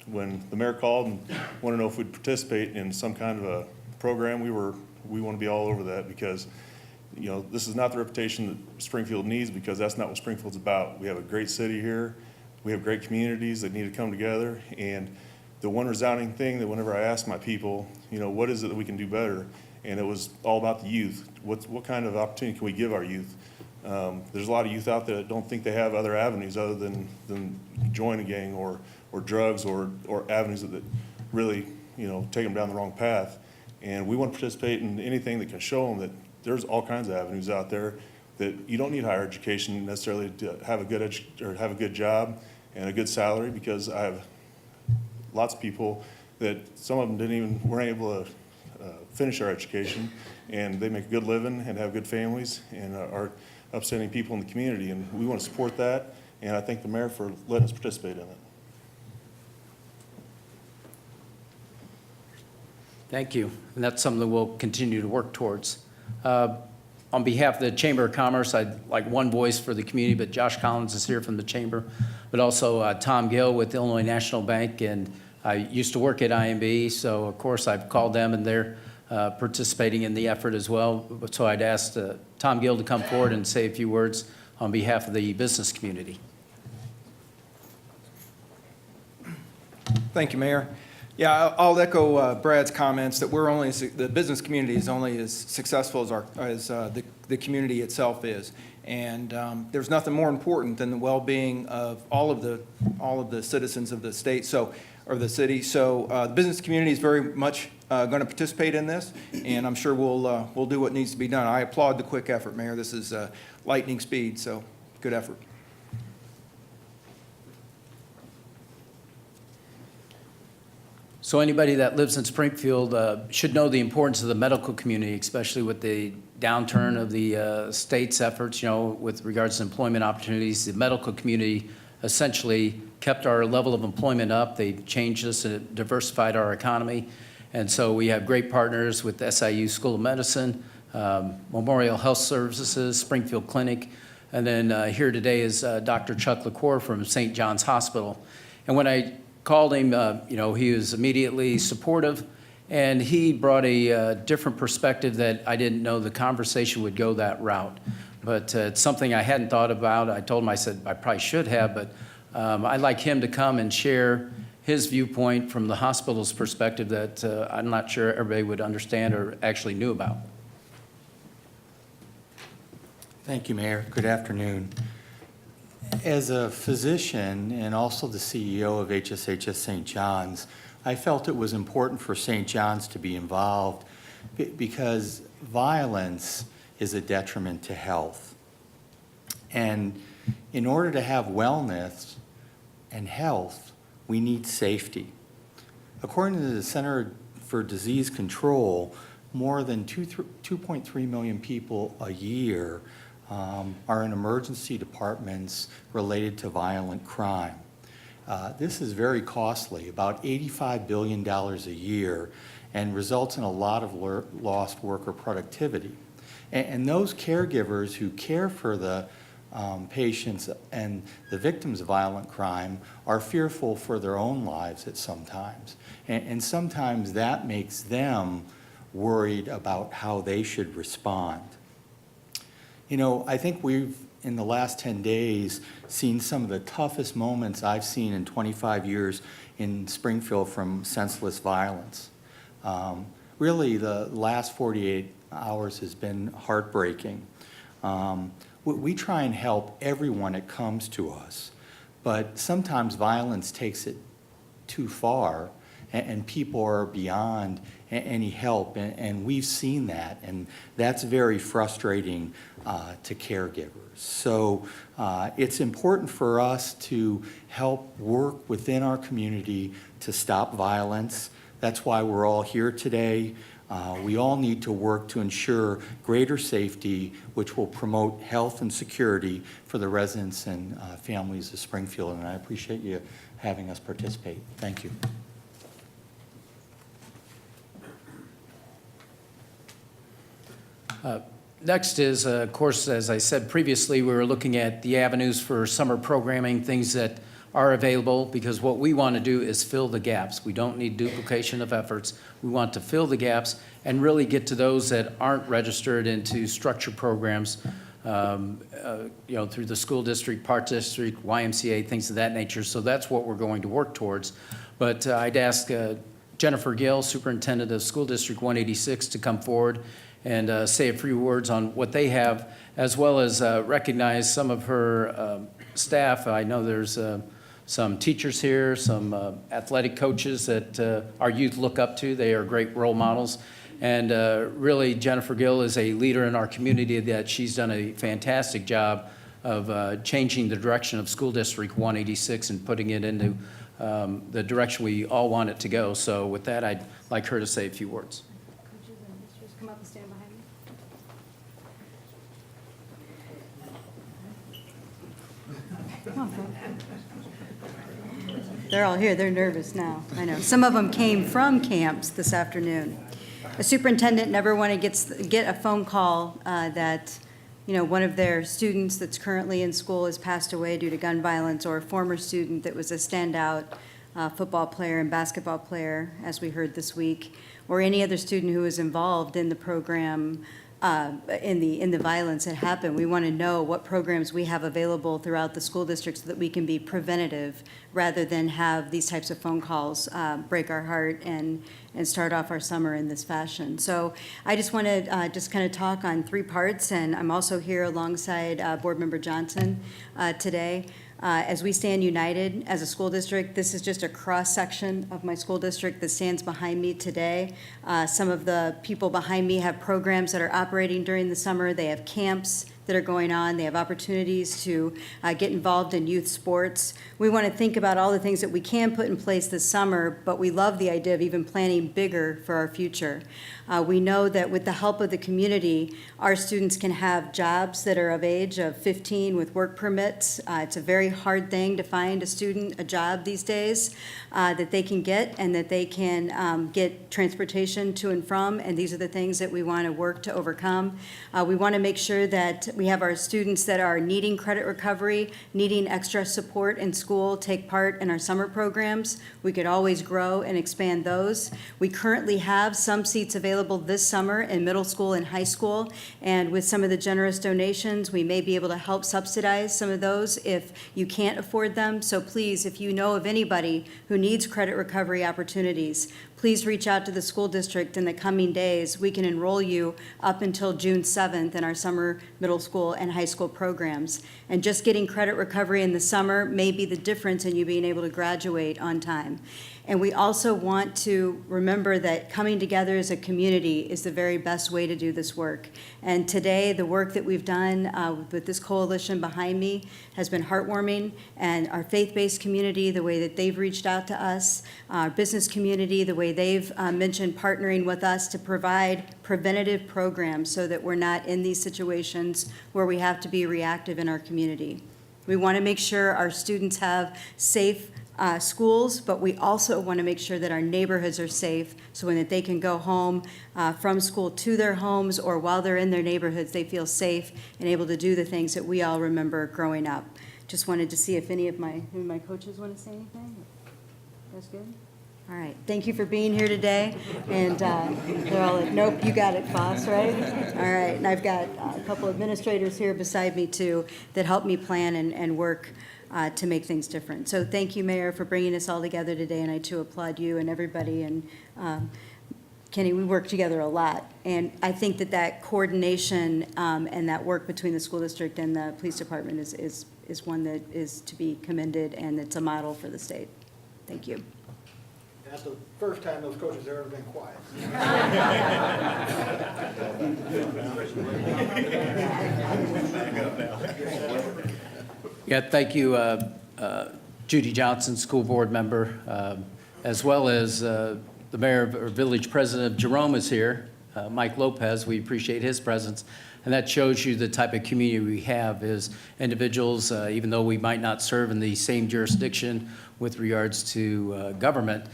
when the mayor called and wanted to know if we'd participate in some kind of a program, we want to be all over that, because this is not the reputation that Springfield needs, because that's not what Springfield's about. We have a great city here. We have great communities that need to come together. And the one resounding thing that whenever I ask my people, you know, what is it that we can do better? And it was all about the youth. What kind of opportunity can we give our youth? There's a lot of youth out there that don't think they have other avenues other than join a gang or drugs or avenues that really, you know, take them down the wrong path. And we want to participate in anything that can show them that there's all kinds of avenues out there, that you don't need higher education necessarily to have a good job and a good salary, because I have lots of people that some of them weren't able to finish their education, and they make a good living and have good families and are upstanding people in the community, and we want to support that, and I thank the mayor for letting us participate in it. Thank you. And that's something that we'll continue to work towards. On behalf of the Chamber of Commerce, I'd like one voice for the community, but Josh Collins is here from the Chamber, but also Tom Gill with Illinois National Bank, and I used to work at IMB, so of course I've called them and they're participating in the effort as well. So I'd ask Tom Gill to come forward and say a few words on behalf of the business community. Thank you, Mayor. Yeah, I'll echo Brad's comments that the business community is only as successful as the community itself is. And there's nothing more important than the well-being of all of the citizens of the state, or the city. So the business community is very much going to participate in this, and I'm sure we'll do what needs to be done. I applaud the quick effort, Mayor. This is lightning speed, so good effort. So anybody that lives in Springfield should know the importance of the medical community, especially with the downturn of the state's efforts, you know, with regards to employment opportunities. The medical community essentially kept our level of employment up. They changed us and diversified our economy. And so we have great partners with the SIU School of Medicine, Memorial Health Services, Springfield Clinic, and then here today is Dr. Chuck LaCour from St. John's Hospital. And when I called him, you know, he was immediately supportive, and he brought a different perspective that I didn't know the conversation would go that route. But it's something I hadn't thought about. I told him, I said, I probably should have, but I'd like him to come and share his viewpoint from the hospital's perspective that I'm not sure everybody would understand or actually knew about. Thank you, Mayor. Good afternoon. As a physician and also the CEO of HSHS St. John's, I felt it was important for St. John's to be involved because violence is a detriment to health. And in order to have wellness and health, we need safety. According to the Center for Disease Control, more than 2.3 million people a year are in emergency departments related to violent crime. This is very costly, about $85 billion a year, and results in a lot of lost worker productivity. And those caregivers who care for the patients and the victims of violent crime are fearful for their own lives at some times. And sometimes that makes them worried about how they should respond. You know, I think we've, in the last 10 days, seen some of the toughest moments I've seen in 25 years in Springfield from senseless violence. Really, the last 48 hours has been heartbreaking. We try and help everyone that comes to us, but sometimes violence takes it too far, and people are beyond any help, and we've seen that, and that's very frustrating to caregivers. So it's important for us to help work within our community to stop violence. That's why we're all here today. We all need to work to ensure greater safety, which will promote health and security for the residents and families of Springfield, and I appreciate you having us participate. Thank you. Next is, of course, as I said previously, we were looking at the avenues for summer programming, things that are available, because what we want to do is fill the gaps. We don't need duplication of efforts. We want to fill the gaps and really get to those that aren't registered into structured programs through the school district, park district, YMCA, things of that nature. So that's what we're going to work towards. But I'd ask Jennifer Gill, Superintendent of School District 186, to come forward and say a few words on what they have, as well as recognize some of her staff. I know there's some teachers here, some athletic coaches that our youth look up to. They are great role models. And really, Jennifer Gill is a leader in our community that she's done a fantastic job of changing the direction of School District 186 and putting it into the direction we all want it to go. So with that, I'd like her to say a few words. Coaches and administrators, come up and stand behind me. Come on, Fred. They're all here. They're nervous now. I know. Some of them came from camps this afternoon. A superintendent never want to get a phone call that, one of their students that's currently in school has passed away due to gun violence, or a former student that was a standout football player and basketball player, as we heard this week, or any other student who was involved in the program, in the violence that happened. We want to know what programs we have available throughout the school district so that we can be preventative rather than have these types of phone calls break our heart and start off our summer in this fashion. So I just want to just kind of talk on three parts, and I'm also here alongside Board Member Johnson today. As we stand united as a school district, this is just a cross-section of my school district that stands behind me today. Some of the people behind me have programs that are operating during the summer. They have camps that are going on. They have opportunities to get involved in youth sports. We want to think about all the things that we can put in place this summer, but we love the idea of even planning bigger for our future. We know that with the help of the community, our students can have jobs that are of age of 15 with work permits. It's a very hard thing to find a student a job these days that they can get, and that they can get transportation to and from, and these are the things that we want to work to overcome. We want to make sure that we have our students that are needing credit recovery, needing extra support in school, take part in our summer programs. We could always grow and expand those. We currently have some seats available this summer in middle school and high school, and with some of the generous donations, we may be able to help subsidize some of those if you can't afford them. So please, if you know of anybody who needs credit recovery opportunities, please reach out to the school district in the coming days. We can enroll you up until June 7th in our summer middle school and high school programs. And just getting credit recovery in the summer may be the difference in you being able to graduate on time. And we also want to remember that coming together as a community is the very best way to do this work. And today, the work that we've done with this coalition behind me has been heartwarming. And our faith-based community, the way that they've reached out to us, our business community, the way they've mentioned partnering with us to provide preventative programs so that we're not in these situations where we have to be reactive in our community. We want to make sure our students have safe schools, but we also want to make sure that our neighborhoods are safe so that they can go home from school to their homes, or while they're in their neighborhoods, they feel safe and able to do the things that we all remember growing up. Just wanted to see if any of my coaches want to say anything. That's good? All right. Thank you for being here today. And they're all like, nope, you got it, Foss, right? All right. And I've got a couple administrators here beside me, too, that help me plan and work to make things different. So thank you, Mayor, for bringing us all together today, and I too applaud you and everybody. And Kenny, we work together a lot, and I think that coordination and that work between the school district and the police department is one that is to be commended, and it's a model for the state. Thank you. That's the first time those coaches have ever been quiet. Yeah, thank you, Judy Johnson, school board member, as well as the mayor or village president of Jerome is here, Mike Lopez. We appreciate his presence. And that shows you the type of community we have is individuals, even though we might not serve in the same jurisdiction with regards to government,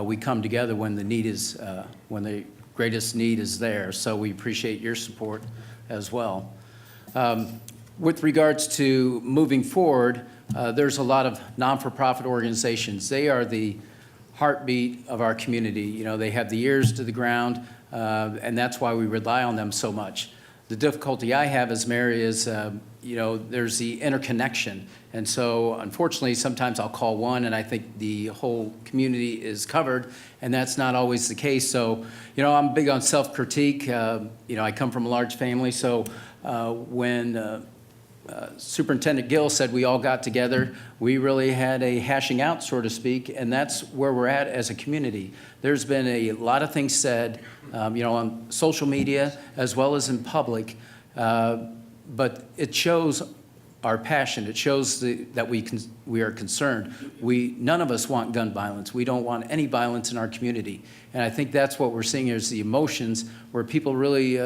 we come together when the need is, when the greatest need is there. So we appreciate your support as well. With regards to moving forward, there's a lot of non-for-profit organizations. They are the heartbeat of our community. You know, they have the ears to the ground, and that's why we rely on them so much. The difficulty I have as mayor is, there's the interconnection. And so unfortunately, sometimes I'll call one and I think the whole community is covered, and that's not always the case. So, I'm big on self-critique. I come from a large family, so when Superintendent Gill said we all got together, we really had a hashing out, so to speak, and that's where we're at as a community. There's been a lot of things said, on social media as well as in public, but it shows our passion. It shows that we are concerned. None of us want gun violence. We don't want any violence in our community. And I think that's what we're seeing is the emotions where people really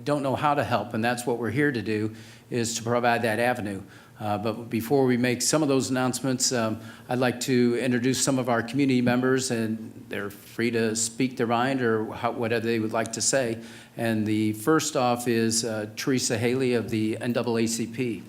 don't know how to help, and that's what we're here to do, is to provide that avenue. But before we make some of those announcements, I'd like to introduce some of our community members, and they're free to speak their mind or whatever they would like to say. And the first off is Teresa Haley of the NAACP.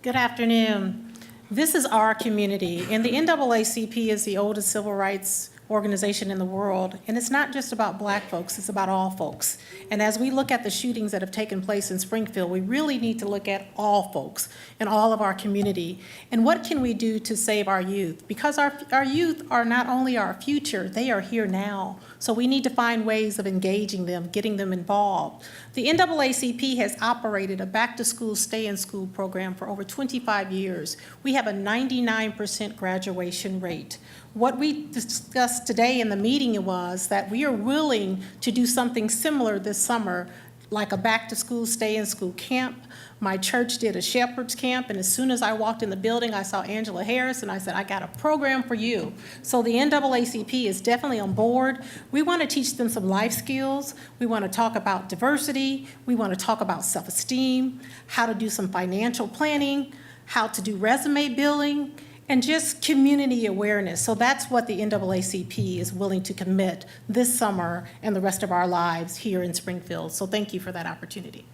Good afternoon. This is our community, and the NAACP is the oldest civil rights organization in the world, and it's not just about Black folks, it's about all folks. And as we look at the shootings that have taken place in Springfield, we really need to look at all folks and all of our community. And what can we do to save our youth? Because our youth are not only our future, they are here now. So we need to find ways of engaging them, getting them involved. The NAACP has operated a back-to-school, stay-in-school program for over 25 years. We have a 99% graduation rate. What we discussed today in the meeting was that we are willing to do something similar this summer, like a back-to-school, stay-in-school camp. My church did a shepherd's camp, and as soon as I walked in the building, I saw Angela Harris, and I said, I got a program for you. So the NAACP is definitely on board. We want to teach them some life skills. We want to talk about diversity. We want to talk about self-esteem, how to do some financial planning, how to do resume building, and just community awareness. So that's what the NAACP is willing to commit this summer and the rest of our lives here in Springfield. So thank you for that opportunity.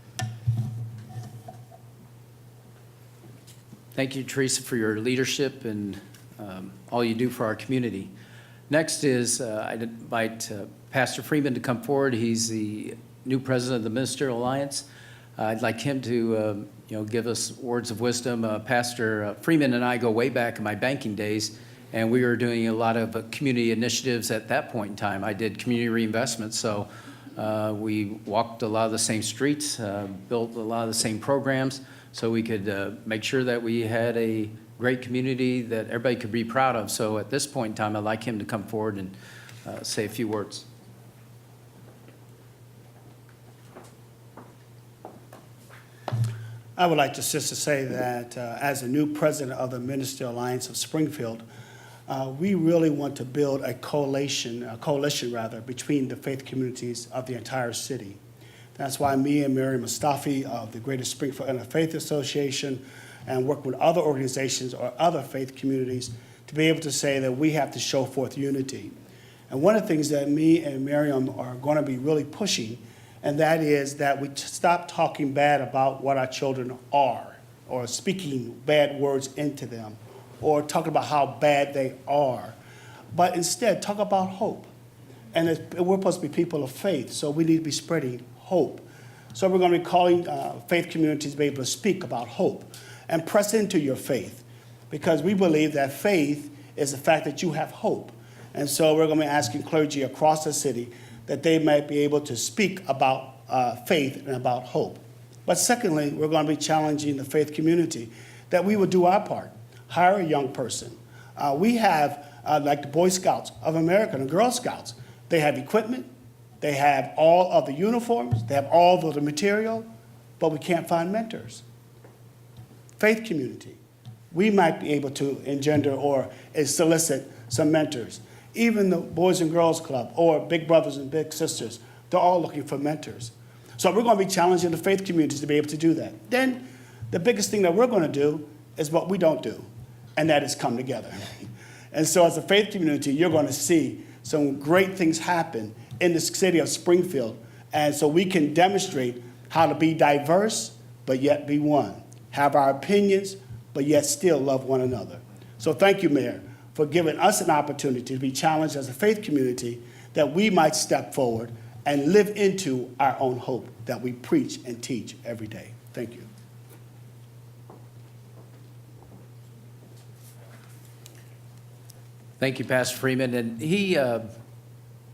Thank you, Teresa, for your leadership and all you do for our community. Next is I'd invite Pastor Freeman to come forward. He's the new president of the Ministerial Alliance. I'd like him to give us words of wisdom. Pastor Freeman and I go way back in my banking days, and we were doing a lot of community initiatives at that point in time. I did community reinvestment, so we walked a lot of the same streets, built a lot of the same programs, so we could make sure that we had a great community that everybody could be proud of. So at this point in time, I'd like him to come forward and say a few words. I would like to just to say that as a new president of the Ministerial Alliance of Springfield, we really want to build a coalition between the faith communities of the entire city. That's why me and Mary Mustafi of the Greater Springfield Interfaith Association and work with other organizations or other faith communities to be able to say that we have to show forth unity. And one of the things that me and Miriam are going to be really pushing, and that is that we stop talking bad about what our children are, or speaking bad words into them, or talking about how bad they are, but instead talk about hope. And we're supposed to be people of faith, so we need to be spreading hope. So we're going to be calling faith communities to be able to speak about hope and press into your faith, because we believe that faith is the fact that you have hope. And so we're going to be asking clergy across the city that they might be able to speak about faith and about hope. But secondly, we're going to be challenging the faith community that we would do our part, hire a young person. We have, like the Boy Scouts of America and Girl Scouts, they have equipment, they have all of the uniforms, they have all of the material, but we can't find mentors. Faith community, we might be able to engender or solicit some mentors. Even the Boys and Girls Club or Big Brothers and Big Sisters, they're all looking for mentors. So we're going to be challenging the faith communities to be able to do that. Then the biggest thing that we're going to do is what we don't do, and that is come together. And so as a faith community, you're going to see some great things happen in the city of Springfield. And so we can demonstrate how to be diverse, but yet be one. Have our opinions, but yet still love one another. So thank you, Mayor, for giving us an opportunity to be challenged as a faith community, that we might step forward and live into our own hope that we preach and teach every day. Thank you. Thank you, Pastor Freeman. And he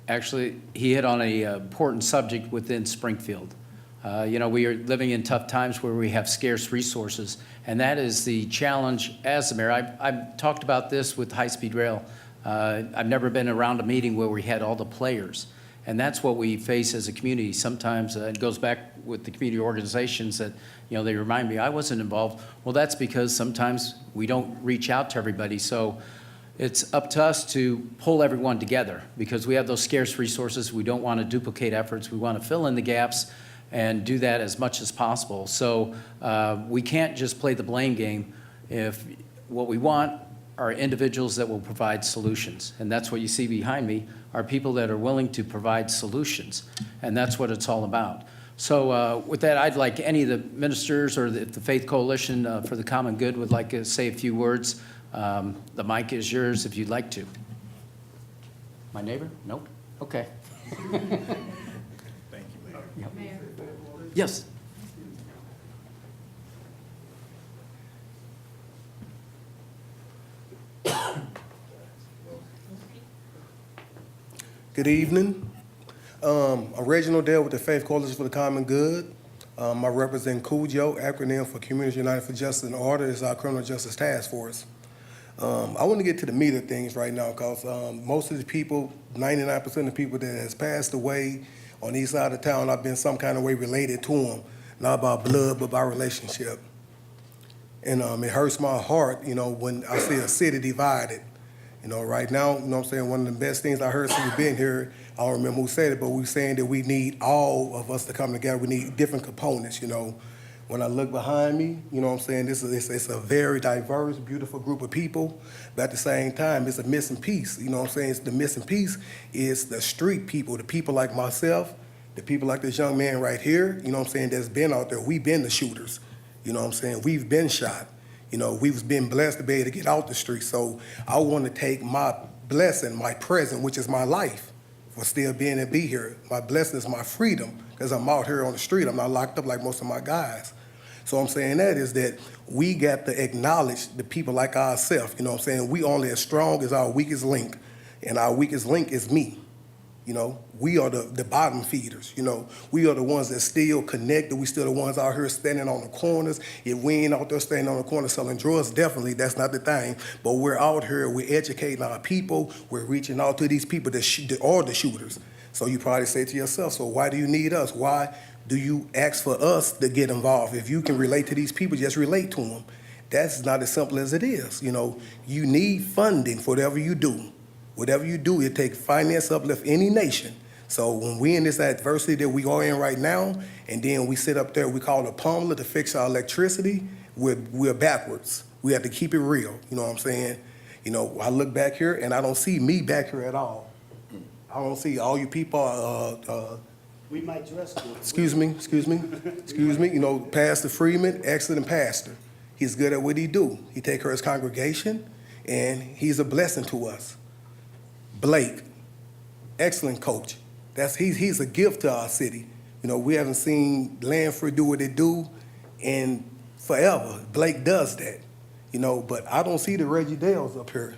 actually hit on a important subject within Springfield. We are living in tough times where we have scarce resources, and that is the challenge as the mayor. I've talked about this with high-speed rail. I've never been around a meeting where we had all the players, and that's what we face as a community. Sometimes it goes back with the community organizations that, they remind me, I wasn't involved. Well, that's because sometimes we don't reach out to everybody. So it's up to us to pull everyone together because we have those scarce resources. We don't want to duplicate efforts. We want to fill in the gaps and do that as much as possible. So we can't just play the blame game. If what we want are individuals that will provide solutions. And that's what you see behind me are people that are willing to provide solutions. And that's what it's all about. So with that, I'd like any of the ministers or the Faith Coalition for the Common Good would like to say a few words. The mic is yours if you'd like to. My neighbor? Nope. Okay. Thank you, Mayor. Yes. Good evening. I'm Reginald Dale with the Faith Coalition for the Common Good. I represent CUJO, acronym for Communities United for Justice and Order. It's our criminal justice task force. I want to get to the meat of things right now because most of the people, 99% of the people that has passed away on the east side of town, I've been some kind of way related to them, not by blood, but by relationship. And it hurts my heart, when I see a city divided. Right now, what I'm saying, one of the best things I heard since we've been here, I don't remember who said it, but we were saying that we need all of us to come together. We need different components, When I look behind me, what I'm saying, it's a very diverse, beautiful group of people, but at the same time, it's a missing piece. What I'm saying? It's the missing piece is the street people, the people like myself, the people like this young man right here, what I'm saying, that's been out there. We've been the shooters, what I'm saying? We've been shot. We've been blessed to be able to get out the street. So I want to take my blessing, my present, which is my life, for still being and be here. My blessing is my freedom, because I'm out here on the street. I'm not locked up like most of my guys. So I'm saying that is that we got to acknowledge the people like ourselves. I'm saying? We only as strong as our weakest link, and our weakest link is me. We are the bottom feeders. We are the ones that still connected. We still the ones out here standing on the corners. If we ain't out there standing on the corner selling drugs, definitely that's not the thing. But we're out here, we're educating our people. We're reaching out to these people that are the shooters. So you probably say to yourself, so why do you need us? Why do you ask for us to get involved? If you can relate to these people, just relate to them. That's not as simple as it is. You need funding for whatever you do. Whatever you do, it takes finance uplift any nation. So when we in this adversity that we are in right now, and then we sit up there, we call a plumber to fix our electricity, we're backwards. We have to keep it real, you know what I'm saying? I look back here and I don't see me back here at all. I don't see all you people, We might dress good. excuse me, Pastor Freeman, excellent pastor. He's good at what he do. He take care of his congregation, and he's a blessing to us. Blake, excellent coach. He's a gift to our city. We haven't seen Lanford do what they do in forever. Blake does that, but I don't see the Reggie Dales up here.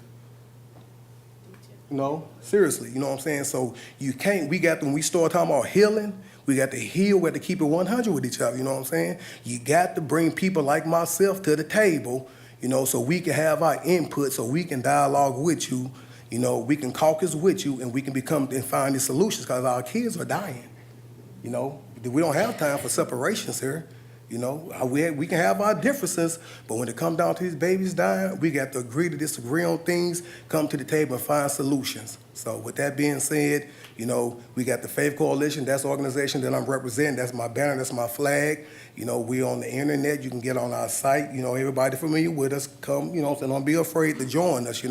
Seriously, you know what I'm saying? So when we start talking about healing, we got to heal, we have to keep it 100 with each other, you know what I'm saying? You got to bring people like myself to the table, so we can have our input, so we can dialogue with you. We can caucus with you, and we can find the solutions, because our kids are dying. We don't have time for separations here. We can have our differences, but when it comes down to these babies dying, we got to agree to disagree on things, come to the table and find solutions. So with that being said, we got the Faith Coalition. That's the organization that I'm representing. That's my banner, that's my flag. We on the internet. You can get on our site. Everybody familiar with us, come, so don't be afraid to join us.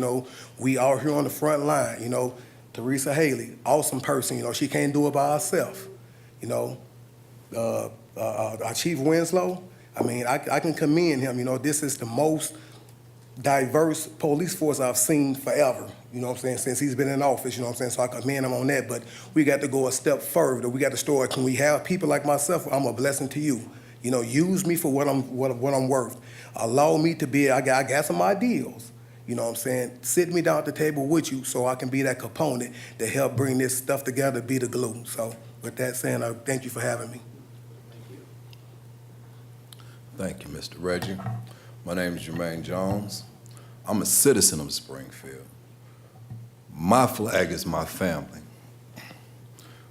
We out here on the front line. Teresa Haley, awesome person. She can't do it by herself. Our Chief Winslow, I can commend him. This is the most diverse police force I've seen forever, you know what I'm saying, since he's been in office, you know what I'm saying, so I commend him on that, but we got to go a step further. We got to start, can we have people like myself, I'm a blessing to you. You know, use me for what I'm worth. Allow me to be, I got some ideals, you know what I'm saying, sit me down at the table with you so I can be that component to help bring this stuff together, be the glue. So with that saying, I thank you for having me. Thank you, Mr. Reggie. My name is Jermaine Jones. I'm a citizen of Springfield. My flag is my family.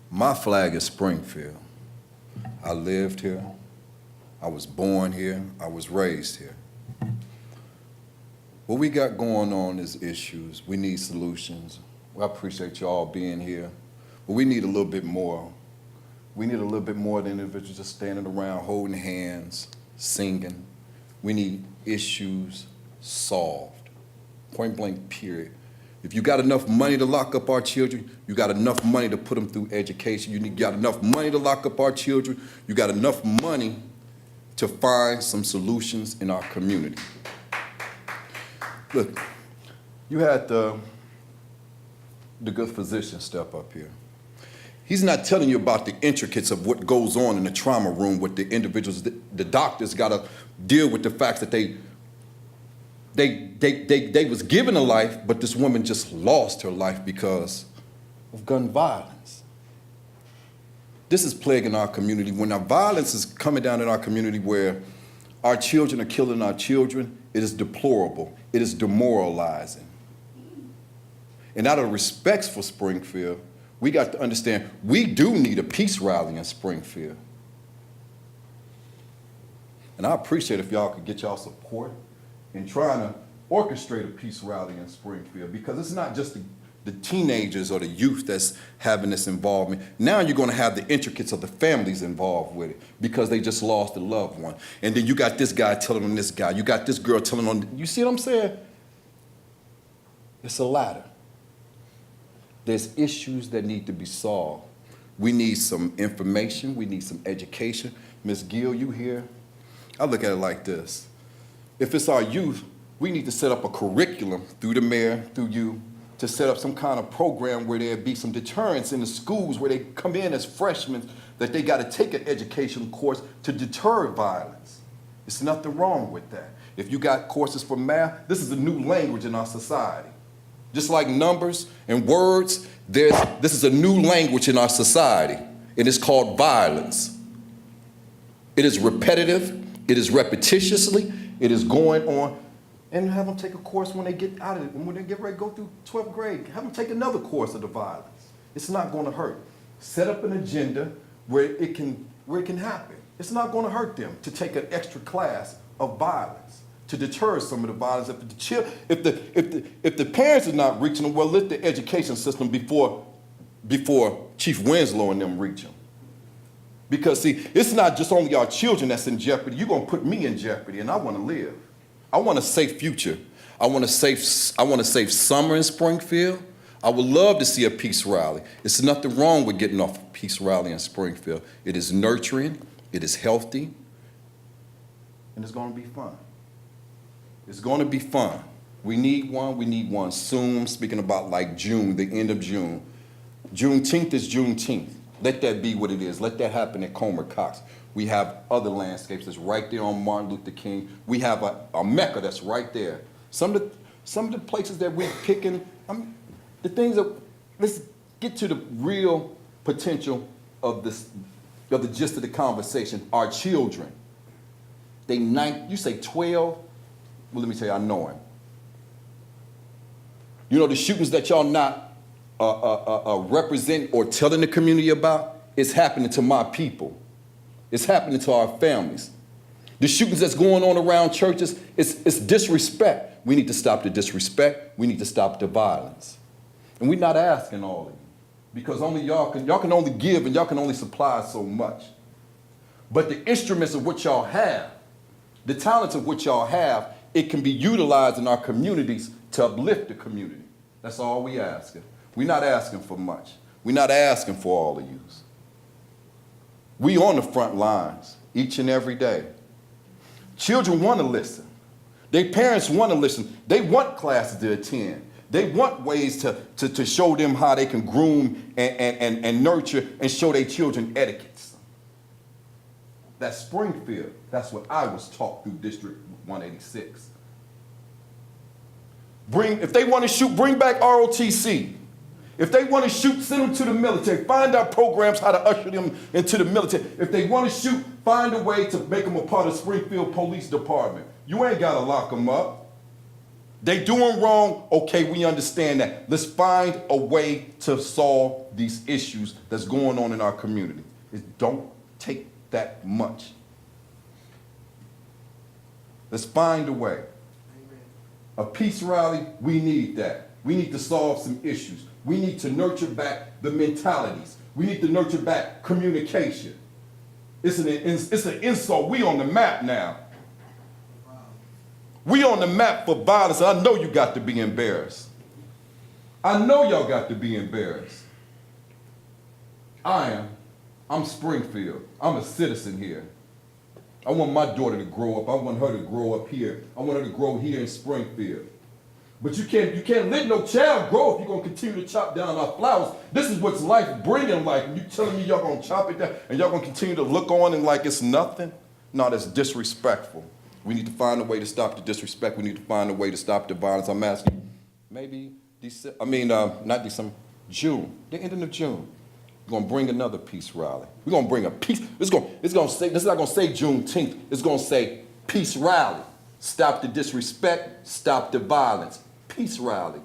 My flag is Springfield. I lived here. I was born here. I was raised here. What we got going on is issues. We need solutions. Well, I appreciate you all being here, but we need a little bit more. We need a little bit more than individuals just standing around holding hands, singing. We need issues solved, point blank, period. If you got enough money to lock up our children, you got enough money to put them through education. You got enough money to lock up our children. You got enough money to find some solutions in our community. Look, you had the good physician step up here. He's not telling you about the intricacies of what goes on in the trauma room with the individuals. The doctors got to deal with the fact that they was given a life, but this woman just lost her life because of gun violence. This is plaguing our community. When our violence is coming down in our community where our children are killing our children, it is deplorable. It is demoralizing. And out of respect for Springfield, we got to understand we do need a peace rally in Springfield. And I appreciate if y'all could get y'all support in trying to orchestrate a peace rally in Springfield, because it's not just the teenagers or the youth that's having this involvement. Now you're going to have the intricacies of the families involved with it because they just lost a loved one. And then you got this guy telling on this guy. You got this girl telling on, you see what I'm saying? It's a ladder. There's issues that need to be solved. We need some information. We need some education. Ms. Gill, you here? I look at it like this. If it's our youth, we need to set up a curriculum through the mayor, through you, to set up some kind of program where there'd be some deterrence in the schools where they come in as freshmen, that they got to take an educational course to deter violence. There's nothing wrong with that. If you got courses for math, this is a new language in our society. Just like numbers and words, this is a new language in our society, and it's called violence. It is repetitive, it is repetitiously, it is going on. And have them take a course when they get out of it, and when they get ready to go through 12th grade, have them take another course of the violence. It's not going to hurt. Set up an agenda where it can happen. It's not going to hurt them to take an extra class of violence to deter some of the violence. If the parents are not reaching them, well, let the education system before Chief Winslow and them reach them. Because see, it's not just only our children that's in jeopardy. You're going to put me in jeopardy, and I want to live. I want a safe future. I want a safe summer in Springfield. I would love to see a peace rally. There's nothing wrong with getting off a peace rally in Springfield. It is nurturing, it is healthy, and it's going to be fun. It's going to be fun. We need one soon. I'm speaking about like June, the end of June. Juneteenth is Juneteenth. Let that be what it is. Let that happen at Comer Cox. We have other landscapes that's right there on Martin Luther King. We have a Mecca that's right there. Some of the places that we're picking, the things that, let's get to the real potential of the gist of the conversation. Our children, you say 12, well, let me tell you, I know him. You know, the shootings that y'all not represent or telling the community about, it's happening to my people. It's happening to our families. The shootings that's going on around churches, it's disrespect. We need to stop the disrespect. We need to stop the violence. And we're not asking all of you, because only y'all can only give and y'all can only supply so much. But the instruments of what y'all have, the talents of what y'all have, it can be utilized in our communities to uplift the community. That's all we asking. We're not asking for much. We're not asking for all of you. We on the front lines each and every day. Children want to listen. Their parents want to listen. They want classes to attend. They want ways to show them how they can groom and nurture and show their children etiquettes. That's Springfield. That's what I was taught through District 186. If they want to shoot, bring back ROTC. If they want to shoot, send them to the military. Find out programs how to usher them into the military. If they want to shoot, find a way to make them a part of Springfield Police Department. You ain't got to lock them up. They doing wrong, okay, we understand that. Let's find a way to solve these issues that's going on in our community. It don't take that much. Let's find a way. A peace rally, we need that. We need to solve some issues. We need to nurture back the mentalities. We need to nurture back communication. It's an insult. We on the map now. We on the map for violence. I know you got to be embarrassed. I know y'all got to be embarrassed. I am. I'm Springfield. I'm a citizen here. I want my daughter to grow up. I want her to grow up here. I want her to grow here in Springfield. But you can't let no child grow if you're going to continue to chop down our flowers. This is what's life bringing life. And you telling me y'all going to chop it down and y'all going to continue to look on and like it's nothing? No, that's disrespectful. We need to find a way to stop the disrespect. We need to find a way to stop the violence. I'm asking, maybe not December, June, the ending of June. We're gonna bring another peace rally. We're gonna bring a peace. It's gonna say. This is not gonna say Juneteenth. It's gonna say peace rally. Stop the disrespect. Stop the violence. Peace rally.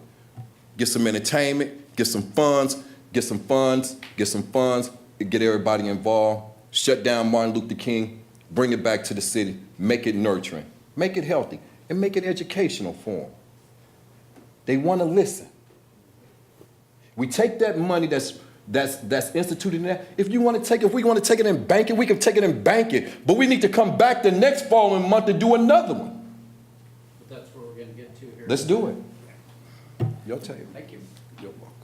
Get some entertainment. Get some funds. Get some funds. Get some funds. Get everybody involved. Shut down Martin Luther King. Bring it back to the city. Make it nurturing. Make it healthy. And make it educational for them. They want to listen. We take that money that's instituted in that. If we want to take it and bank it, we can take it and bank it. But we need to come back the next following month to do another one. But that's where we're going to get to here. Let's do it. Your table. Thank you. You're welcome.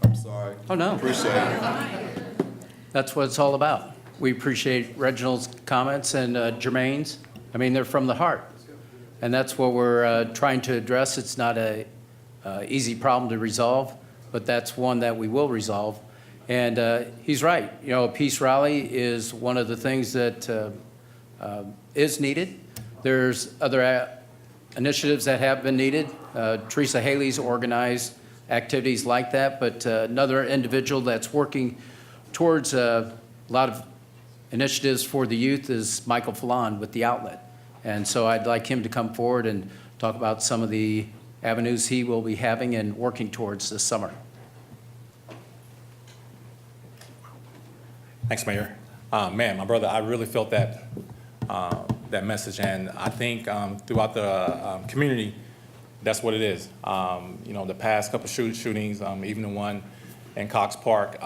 I'm sorry. Oh, no. Appreciate it. That's what it's all about. We appreciate Reginald's comments and Jermaine's. I mean, they're from the heart. And that's what we're trying to address. It's not a easy problem to resolve, but that's one that we will resolve. And he's right. You know, a peace rally is one of the things that is needed. There's other initiatives that have been needed. Teresa Haley's organized activities like that, but another individual that's working towards a lot of initiatives for the youth is Michael Fallon with the Outlet. And so I'd like him to come forward and talk about some of the avenues he will be having and working towards this summer. Thanks, Mayor. Man, my brother, I really felt that message, and I think throughout the community, that's what it is. You know, the past couple shootings, even the one in Cox Park,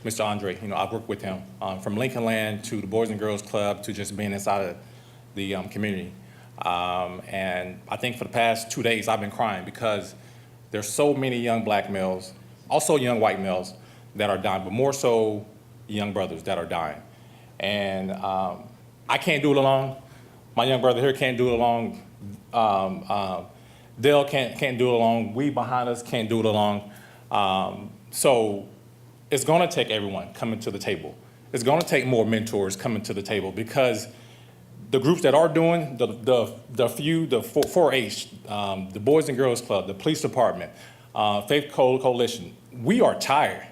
Mr. Andre, you know, I've worked with him from Lincoln Land to the Boys and Girls Club to just being inside of the community. And I think for the past 2 days, I've been crying because there's so many young black males, also young white males that are dying, but more so young brothers that are dying. And I can't do it alone. My young brother here can't do it alone. Dale can't do it alone. We behind us can't do it alone. So it's gonna take everyone coming to the table. It's gonna take more mentors coming to the table because the groups that are doing, the 4-H, the Boys and Girls Club, the Police Department, Faith Coalition, we are tired.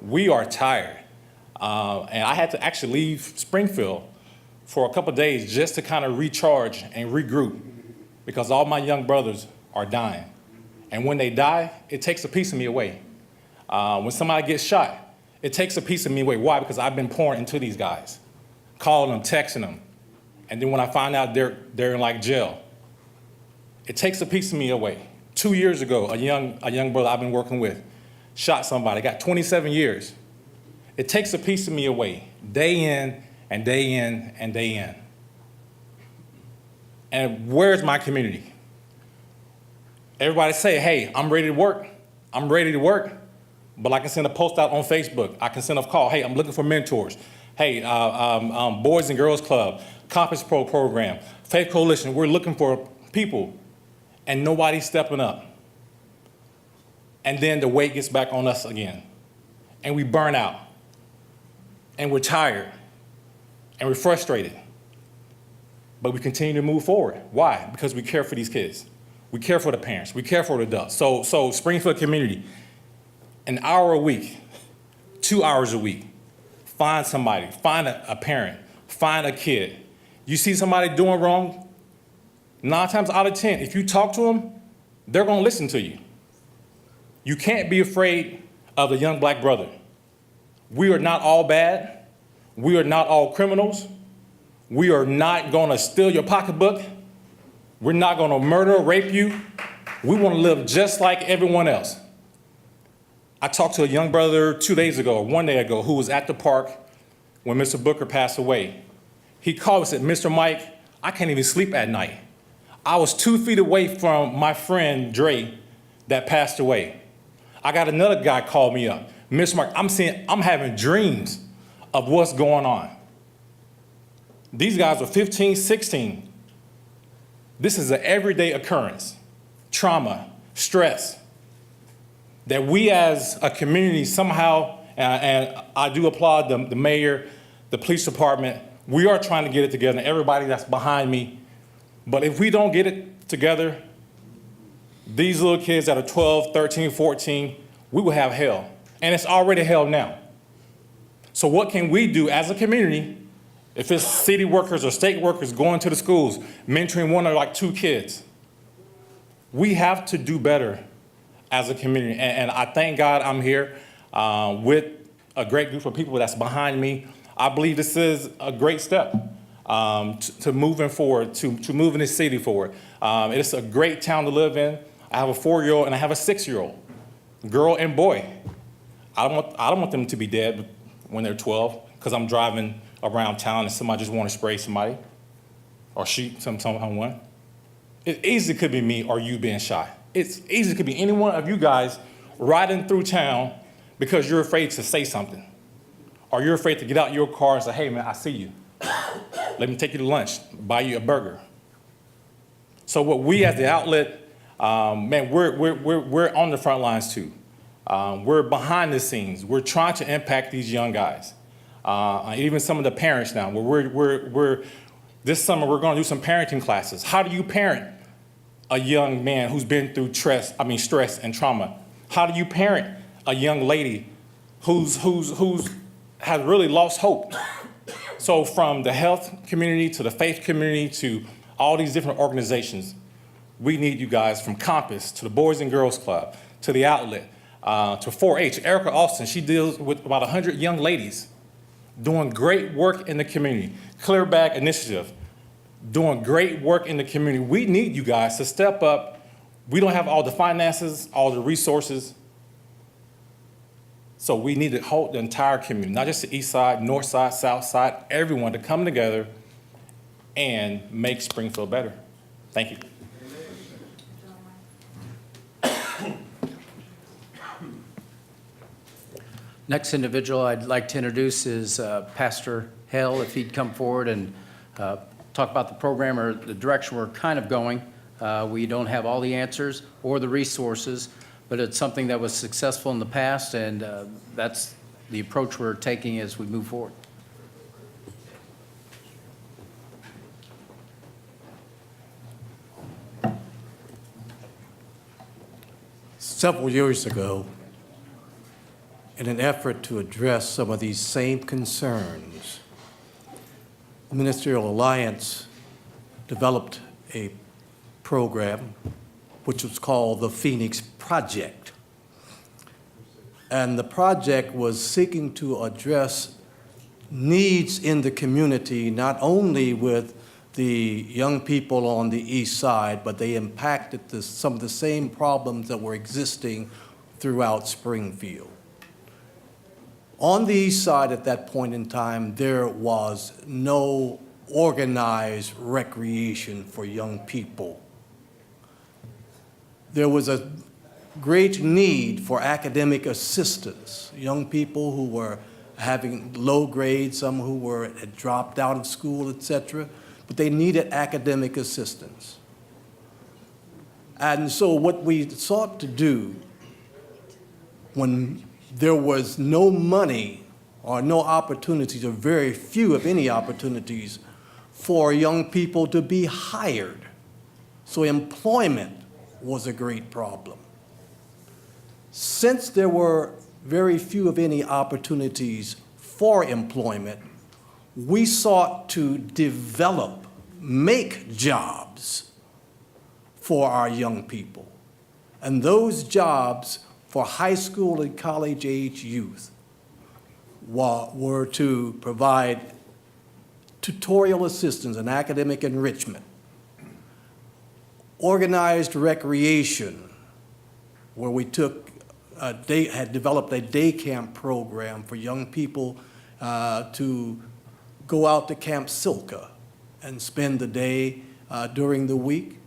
We are tired. And I had to actually leave Springfield for a couple of days just to kind of recharge and regroup because all my young brothers are dying. And when they die, it takes a piece of me away. When somebody gets shot, it takes a piece of me away. Why? Because I've been pouring into these guys, calling them, texting them. And then when I find out they're in like jail, it takes a piece of me away. 2 years ago, a young brother I've been working with shot somebody, got 27 years. It takes a piece of me away, day in and day in and day in. And where's my community? Everybody say, hey, I'm ready to work. I'm ready to work. But I can send a post out on Facebook. I can send a call. Hey, I'm looking for mentors. Hey, Boys and Girls Club, Compass Pro program, Faith Coalition, we're looking for people, and nobody's stepping up. And then the weight gets back on us again. And we burn out. And we're tired. And we're frustrated. But we continue to move forward. Why? Because we care for these kids. We care for the parents. We care for the adults. So Springfield community, an hour a week, 2 hours a week, find somebody, find a parent, find a kid. You see somebody doing wrong, 9 times out of 10, if you talk to them, they're gonna listen to you. You can't be afraid of a young black brother. We are not all bad. We are not all criminals. We are not gonna steal your pocketbook. We're not gonna murder, rape you. We wanna live just like everyone else. I talked to a young brother 2 days ago, 1 day ago, who was at the park when Mr. Booker passed away. He called and said, Mr. Mike, I can't even sleep at night. I was 2 feet away from my friend Dre that passed away. I got another guy call me up. Mr. Mike, I'm having dreams of what's going on. These guys are 15, 16. This is an everyday occurrence, trauma, stress, that we as a community somehow, and I do applaud the mayor, the police department, we are trying to get it together, and everybody that's behind me. But if we don't get it together, these little kids that are 12, 13, 14, we will have hell. And it's already hell now. So what can we do as a community, if it's city workers or state workers going to the schools, mentoring 1 or like 2 kids? We have to do better as a community. And I thank God I'm here with a great group of people that's behind me. I believe this is a great step to moving forward, to moving this city forward. It's a great town to live in. I have a 4-year-old and I have a 6-year-old, girl and boy. I don't want them to be dead when they're 12 because I'm driving around town and somebody just want to spray somebody or shoot someone. It easily could be me or you being shot. It's easy, it could be any one of you guys riding through town because you're afraid to say something. Or you're afraid to get out your car and say, hey man, I see you. Let me take you to lunch, buy you a burger. So what we as the outlet, man, we're on the front lines too. We're behind the scenes. We're trying to impact these young guys. Even some of the parents now, this summer we're gonna do some parenting classes. How do you parent a young man who's been through stress and trauma? How do you parent a young lady who's has really lost hope? So from the health community to the faith community to all these different organizations, we need you guys, from Compass to the Boys and Girls Club to the outlet to 4-H. Erica Austin, she deals with about 100 young ladies doing great work in the community. Clear Bag Initiative, doing great work in the community. We need you guys to step up. We don't have all the finances, all the resources. So we need to hold the entire community, not just the east side, north side, south side, everyone to come together and make Springfield better. Thank you. Next individual I'd like to introduce is Pastor Hale, if he'd come forward and talk about the program or the direction we're kind of going. We don't have all the answers or the resources, but it's something that was successful in the past, and that's the approach we're taking as we move forward. Several years ago, in an effort to address some of these same concerns, the Ministerial Alliance developed a program which was called the Phoenix Project. And the project was seeking to address needs in the community, not only with the young people on the east side, but they impacted some of the same problems that were existing throughout Springfield. On the east side at that point in time, there was no organized recreation for young people. There was a great need for academic assistance, young people who were having low grades, some who had dropped out of school, etc., but they needed academic assistance. And so what we sought to do when there was no money or no opportunities, or very few, if any, opportunities for young people to be hired. So employment was a great problem. Since there were very few, if any, opportunities for employment, we sought to develop, make jobs for our young people. And those jobs for high school and college age youth were to provide tutorial assistance and academic enrichment, organized recreation, where we had developed a day camp program for young people to go out to Camp Silka and spend the day during the week.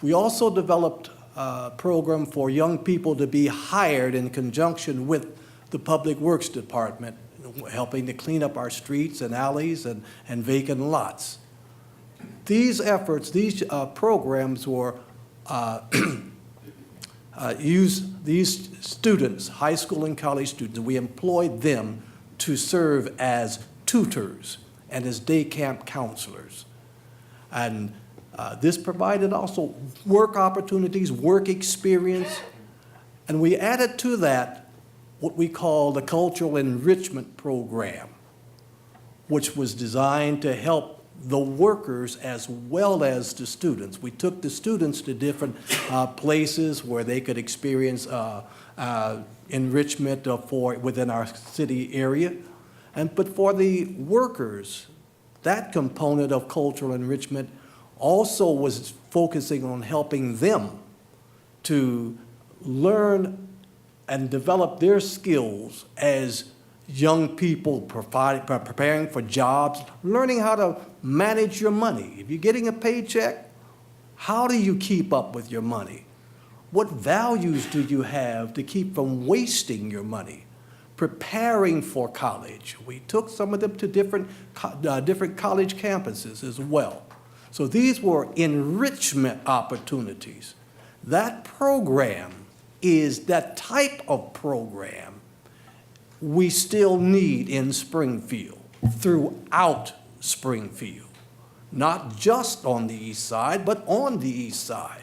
We also developed a program for young people to be hired in conjunction with the Public Works Department, helping to clean up our streets and alleys and vacant lots. These efforts, these programs were these students, high school and college students, we employed them to serve as tutors and as day camp counselors. And this provided also work opportunities, work experience, and we added to that what we call the Cultural Enrichment Program, which was designed to help the workers as well as the students. We took the students to different places where they could experience enrichment within our city area. But for the workers, that component of cultural enrichment also was focusing on helping them to learn and develop their skills as young people preparing for jobs, learning how to manage your money. If you're getting a paycheck, how do you keep up with your money? What values do you have to keep from wasting your money? Preparing for college. We took some of them to different college campuses as well. So these were enrichment opportunities. That program is that type of program we still need in Springfield, throughout Springfield, not just on the east side, but on the east side.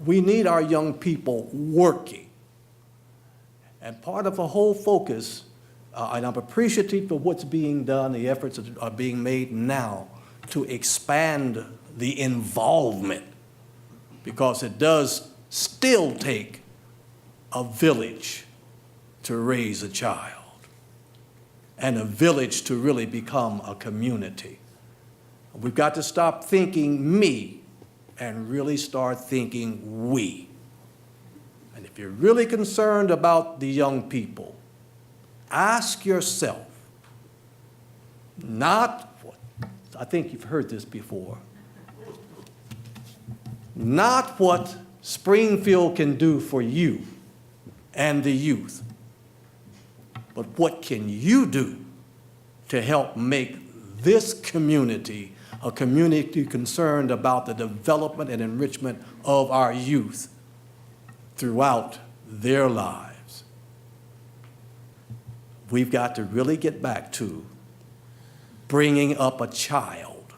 We need our young people working. And part of the whole focus, and I'm appreciative of what's being done, the efforts that are being made now to expand the involvement, because it does still take a village to raise a child, and a village to really become a community. We've got to stop thinking me and really start thinking we. And if you're really concerned about the young people, ask yourself, not what, I think you've heard this before, not what Springfield can do for you and the youth, but what can you do to help make this community a community concerned about the development and enrichment of our youth throughout their lives? We've got to really get back to bringing up a child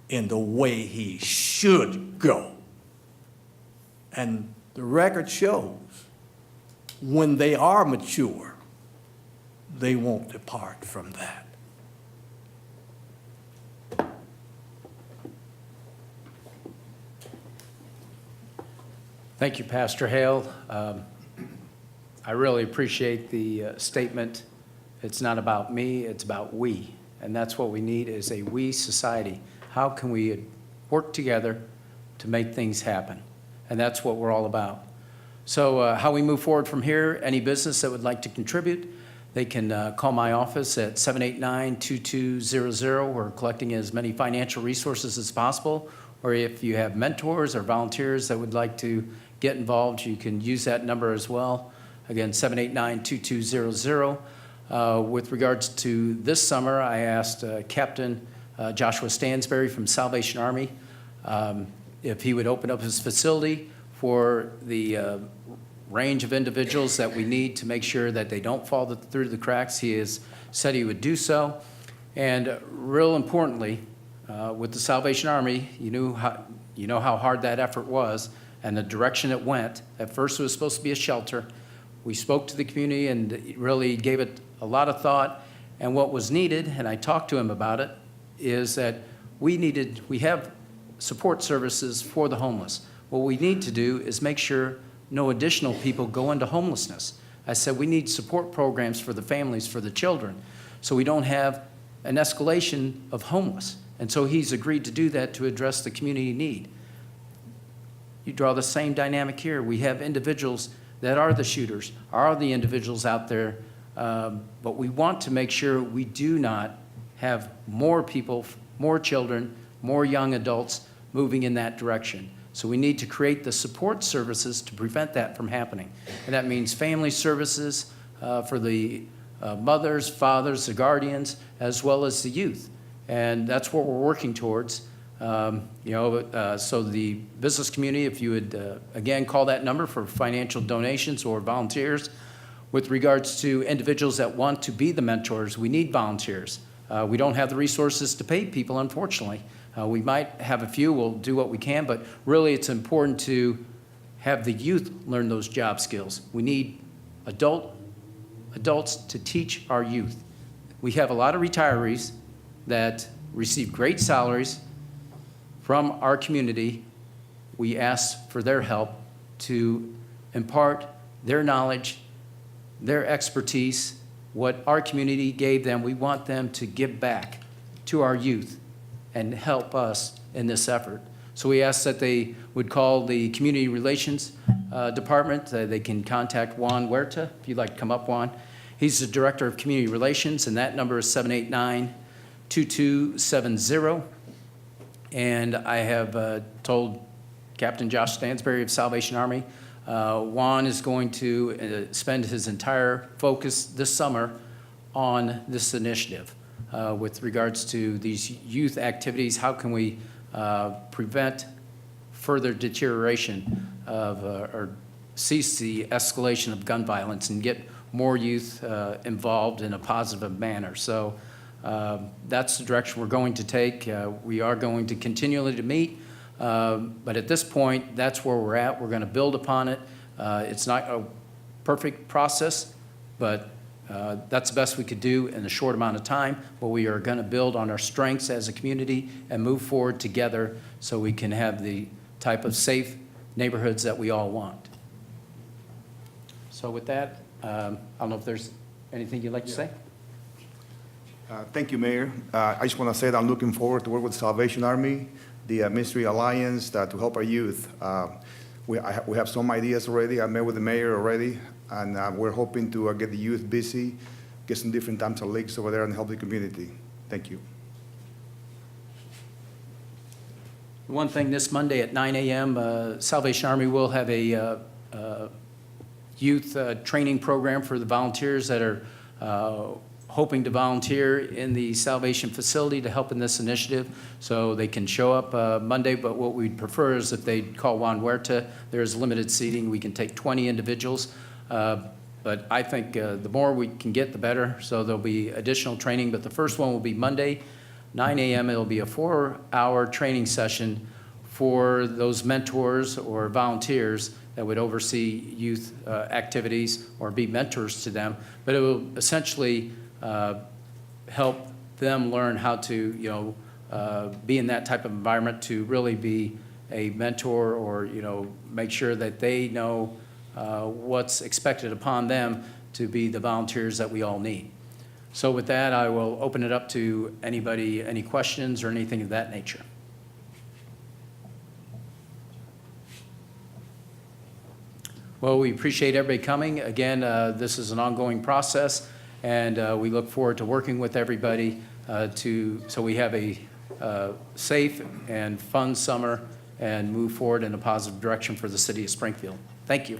in the way he should go. And the record shows when they are mature, they won't depart from that. Thank you, Pastor Hale. I really appreciate the statement. It's not about me, it's about we. And that's what we need, is a we society. How can we work together to make things happen? And that's what we're all about. So how we move forward from here, any business that would like to contribute, they can call my office at 789-2200. We're collecting as many financial resources as possible. Or if you have mentors or volunteers that would like to get involved, you can use that number as well. Again, 789-2200. With regards to this summer, I asked Captain Joshua Stansberry from Salvation Army if he would open up his facility for the range of individuals that we need to make sure that they don't fall through the cracks. He has said he would do so. And real importantly, with the Salvation Army, you know how hard that effort was and the direction it went. At first, it was supposed to be a shelter. We spoke to the community and really gave it a lot of thought. And what was needed, and I talked to him about it, is that we have support services for the homeless. What we need to do is make sure no additional people go into homelessness. I said we need support programs for the families, for the children, so we don't have an escalation of homeless. And so he's agreed to do that to address the community need. You draw the same dynamic here. We have individuals that are the shooters, are the individuals out there, but we want to make sure we do not have more people, more children, more young adults moving in that direction. So we need to create the support services to prevent that from happening. And that means family services for the mothers, fathers, the guardians, as well as the youth. And that's what we're working towards. So the business community, if you would, again, call that number for financial donations or volunteers. With regards to individuals that want to be the mentors, we need volunteers. We don't have the resources to pay people, unfortunately. We might have a few, we'll do what we can, but really it's important to have the youth learn those job skills. We need adults to teach our youth. We have a lot of retirees that receive great salaries from our community. We ask for their help to impart their knowledge, their expertise, what our community gave them. We want them to give back to our youth and help us in this effort. So we ask that they would call the Community Relations Department. They can contact Juan Huerta, if you'd like to come up, Juan. He's the Director of Community Relations, and that number is 789-2270. And I have told Captain Josh Stansberry of Salvation Army, Juan is going to spend his entire focus this summer on this initiative with regards to these youth activities. How can we prevent further deterioration of or cease the escalation of gun violence and get more youth involved in a positive manner? So that's the direction we're going to take. We are going to continually to meet. But at this point, that's where we're at. We're going to build upon it. It's not a perfect process, but that's the best we could do in a short amount of time. But we are going to build on our strengths as a community and move forward together so we can have the type of safe neighborhoods that we all want. So with that, I don't know if there's anything you'd like to say? Thank you, Mayor. I just want to say that I'm looking forward to work with Salvation Army, the Ministry Alliance, to help our youth. We have some ideas already. I met with the mayor already, and we're hoping to get the youth busy, get some different types of leagues over there and help the community. Thank you. One thing, this Monday at 9 a.m., Salvation Army will have a youth training program for the volunteers that are hoping to volunteer in the Salvation facility to help in this initiative. So they can show up Monday, but what we'd prefer is if they call Juan Huerta. There's limited seating. We can take 20 individuals. But I think the more we can get, the better. So there'll be additional training, but the first one will be Monday, 9 a.m. It'll be a 4-hour training session for those mentors or volunteers that would oversee youth activities or be mentors to them. But it will essentially help them learn how to, be in that type of environment to really be a mentor or, make sure that they know what's expected upon them to be the volunteers that we all need. So with that, I will open it up to anybody, any questions or anything of that nature. Well, we appreciate everybody coming. Again, this is an ongoing process, and we look forward to working with everybody so we have a safe and fun summer and move forward in a positive direction for the city of Springfield. Thank you.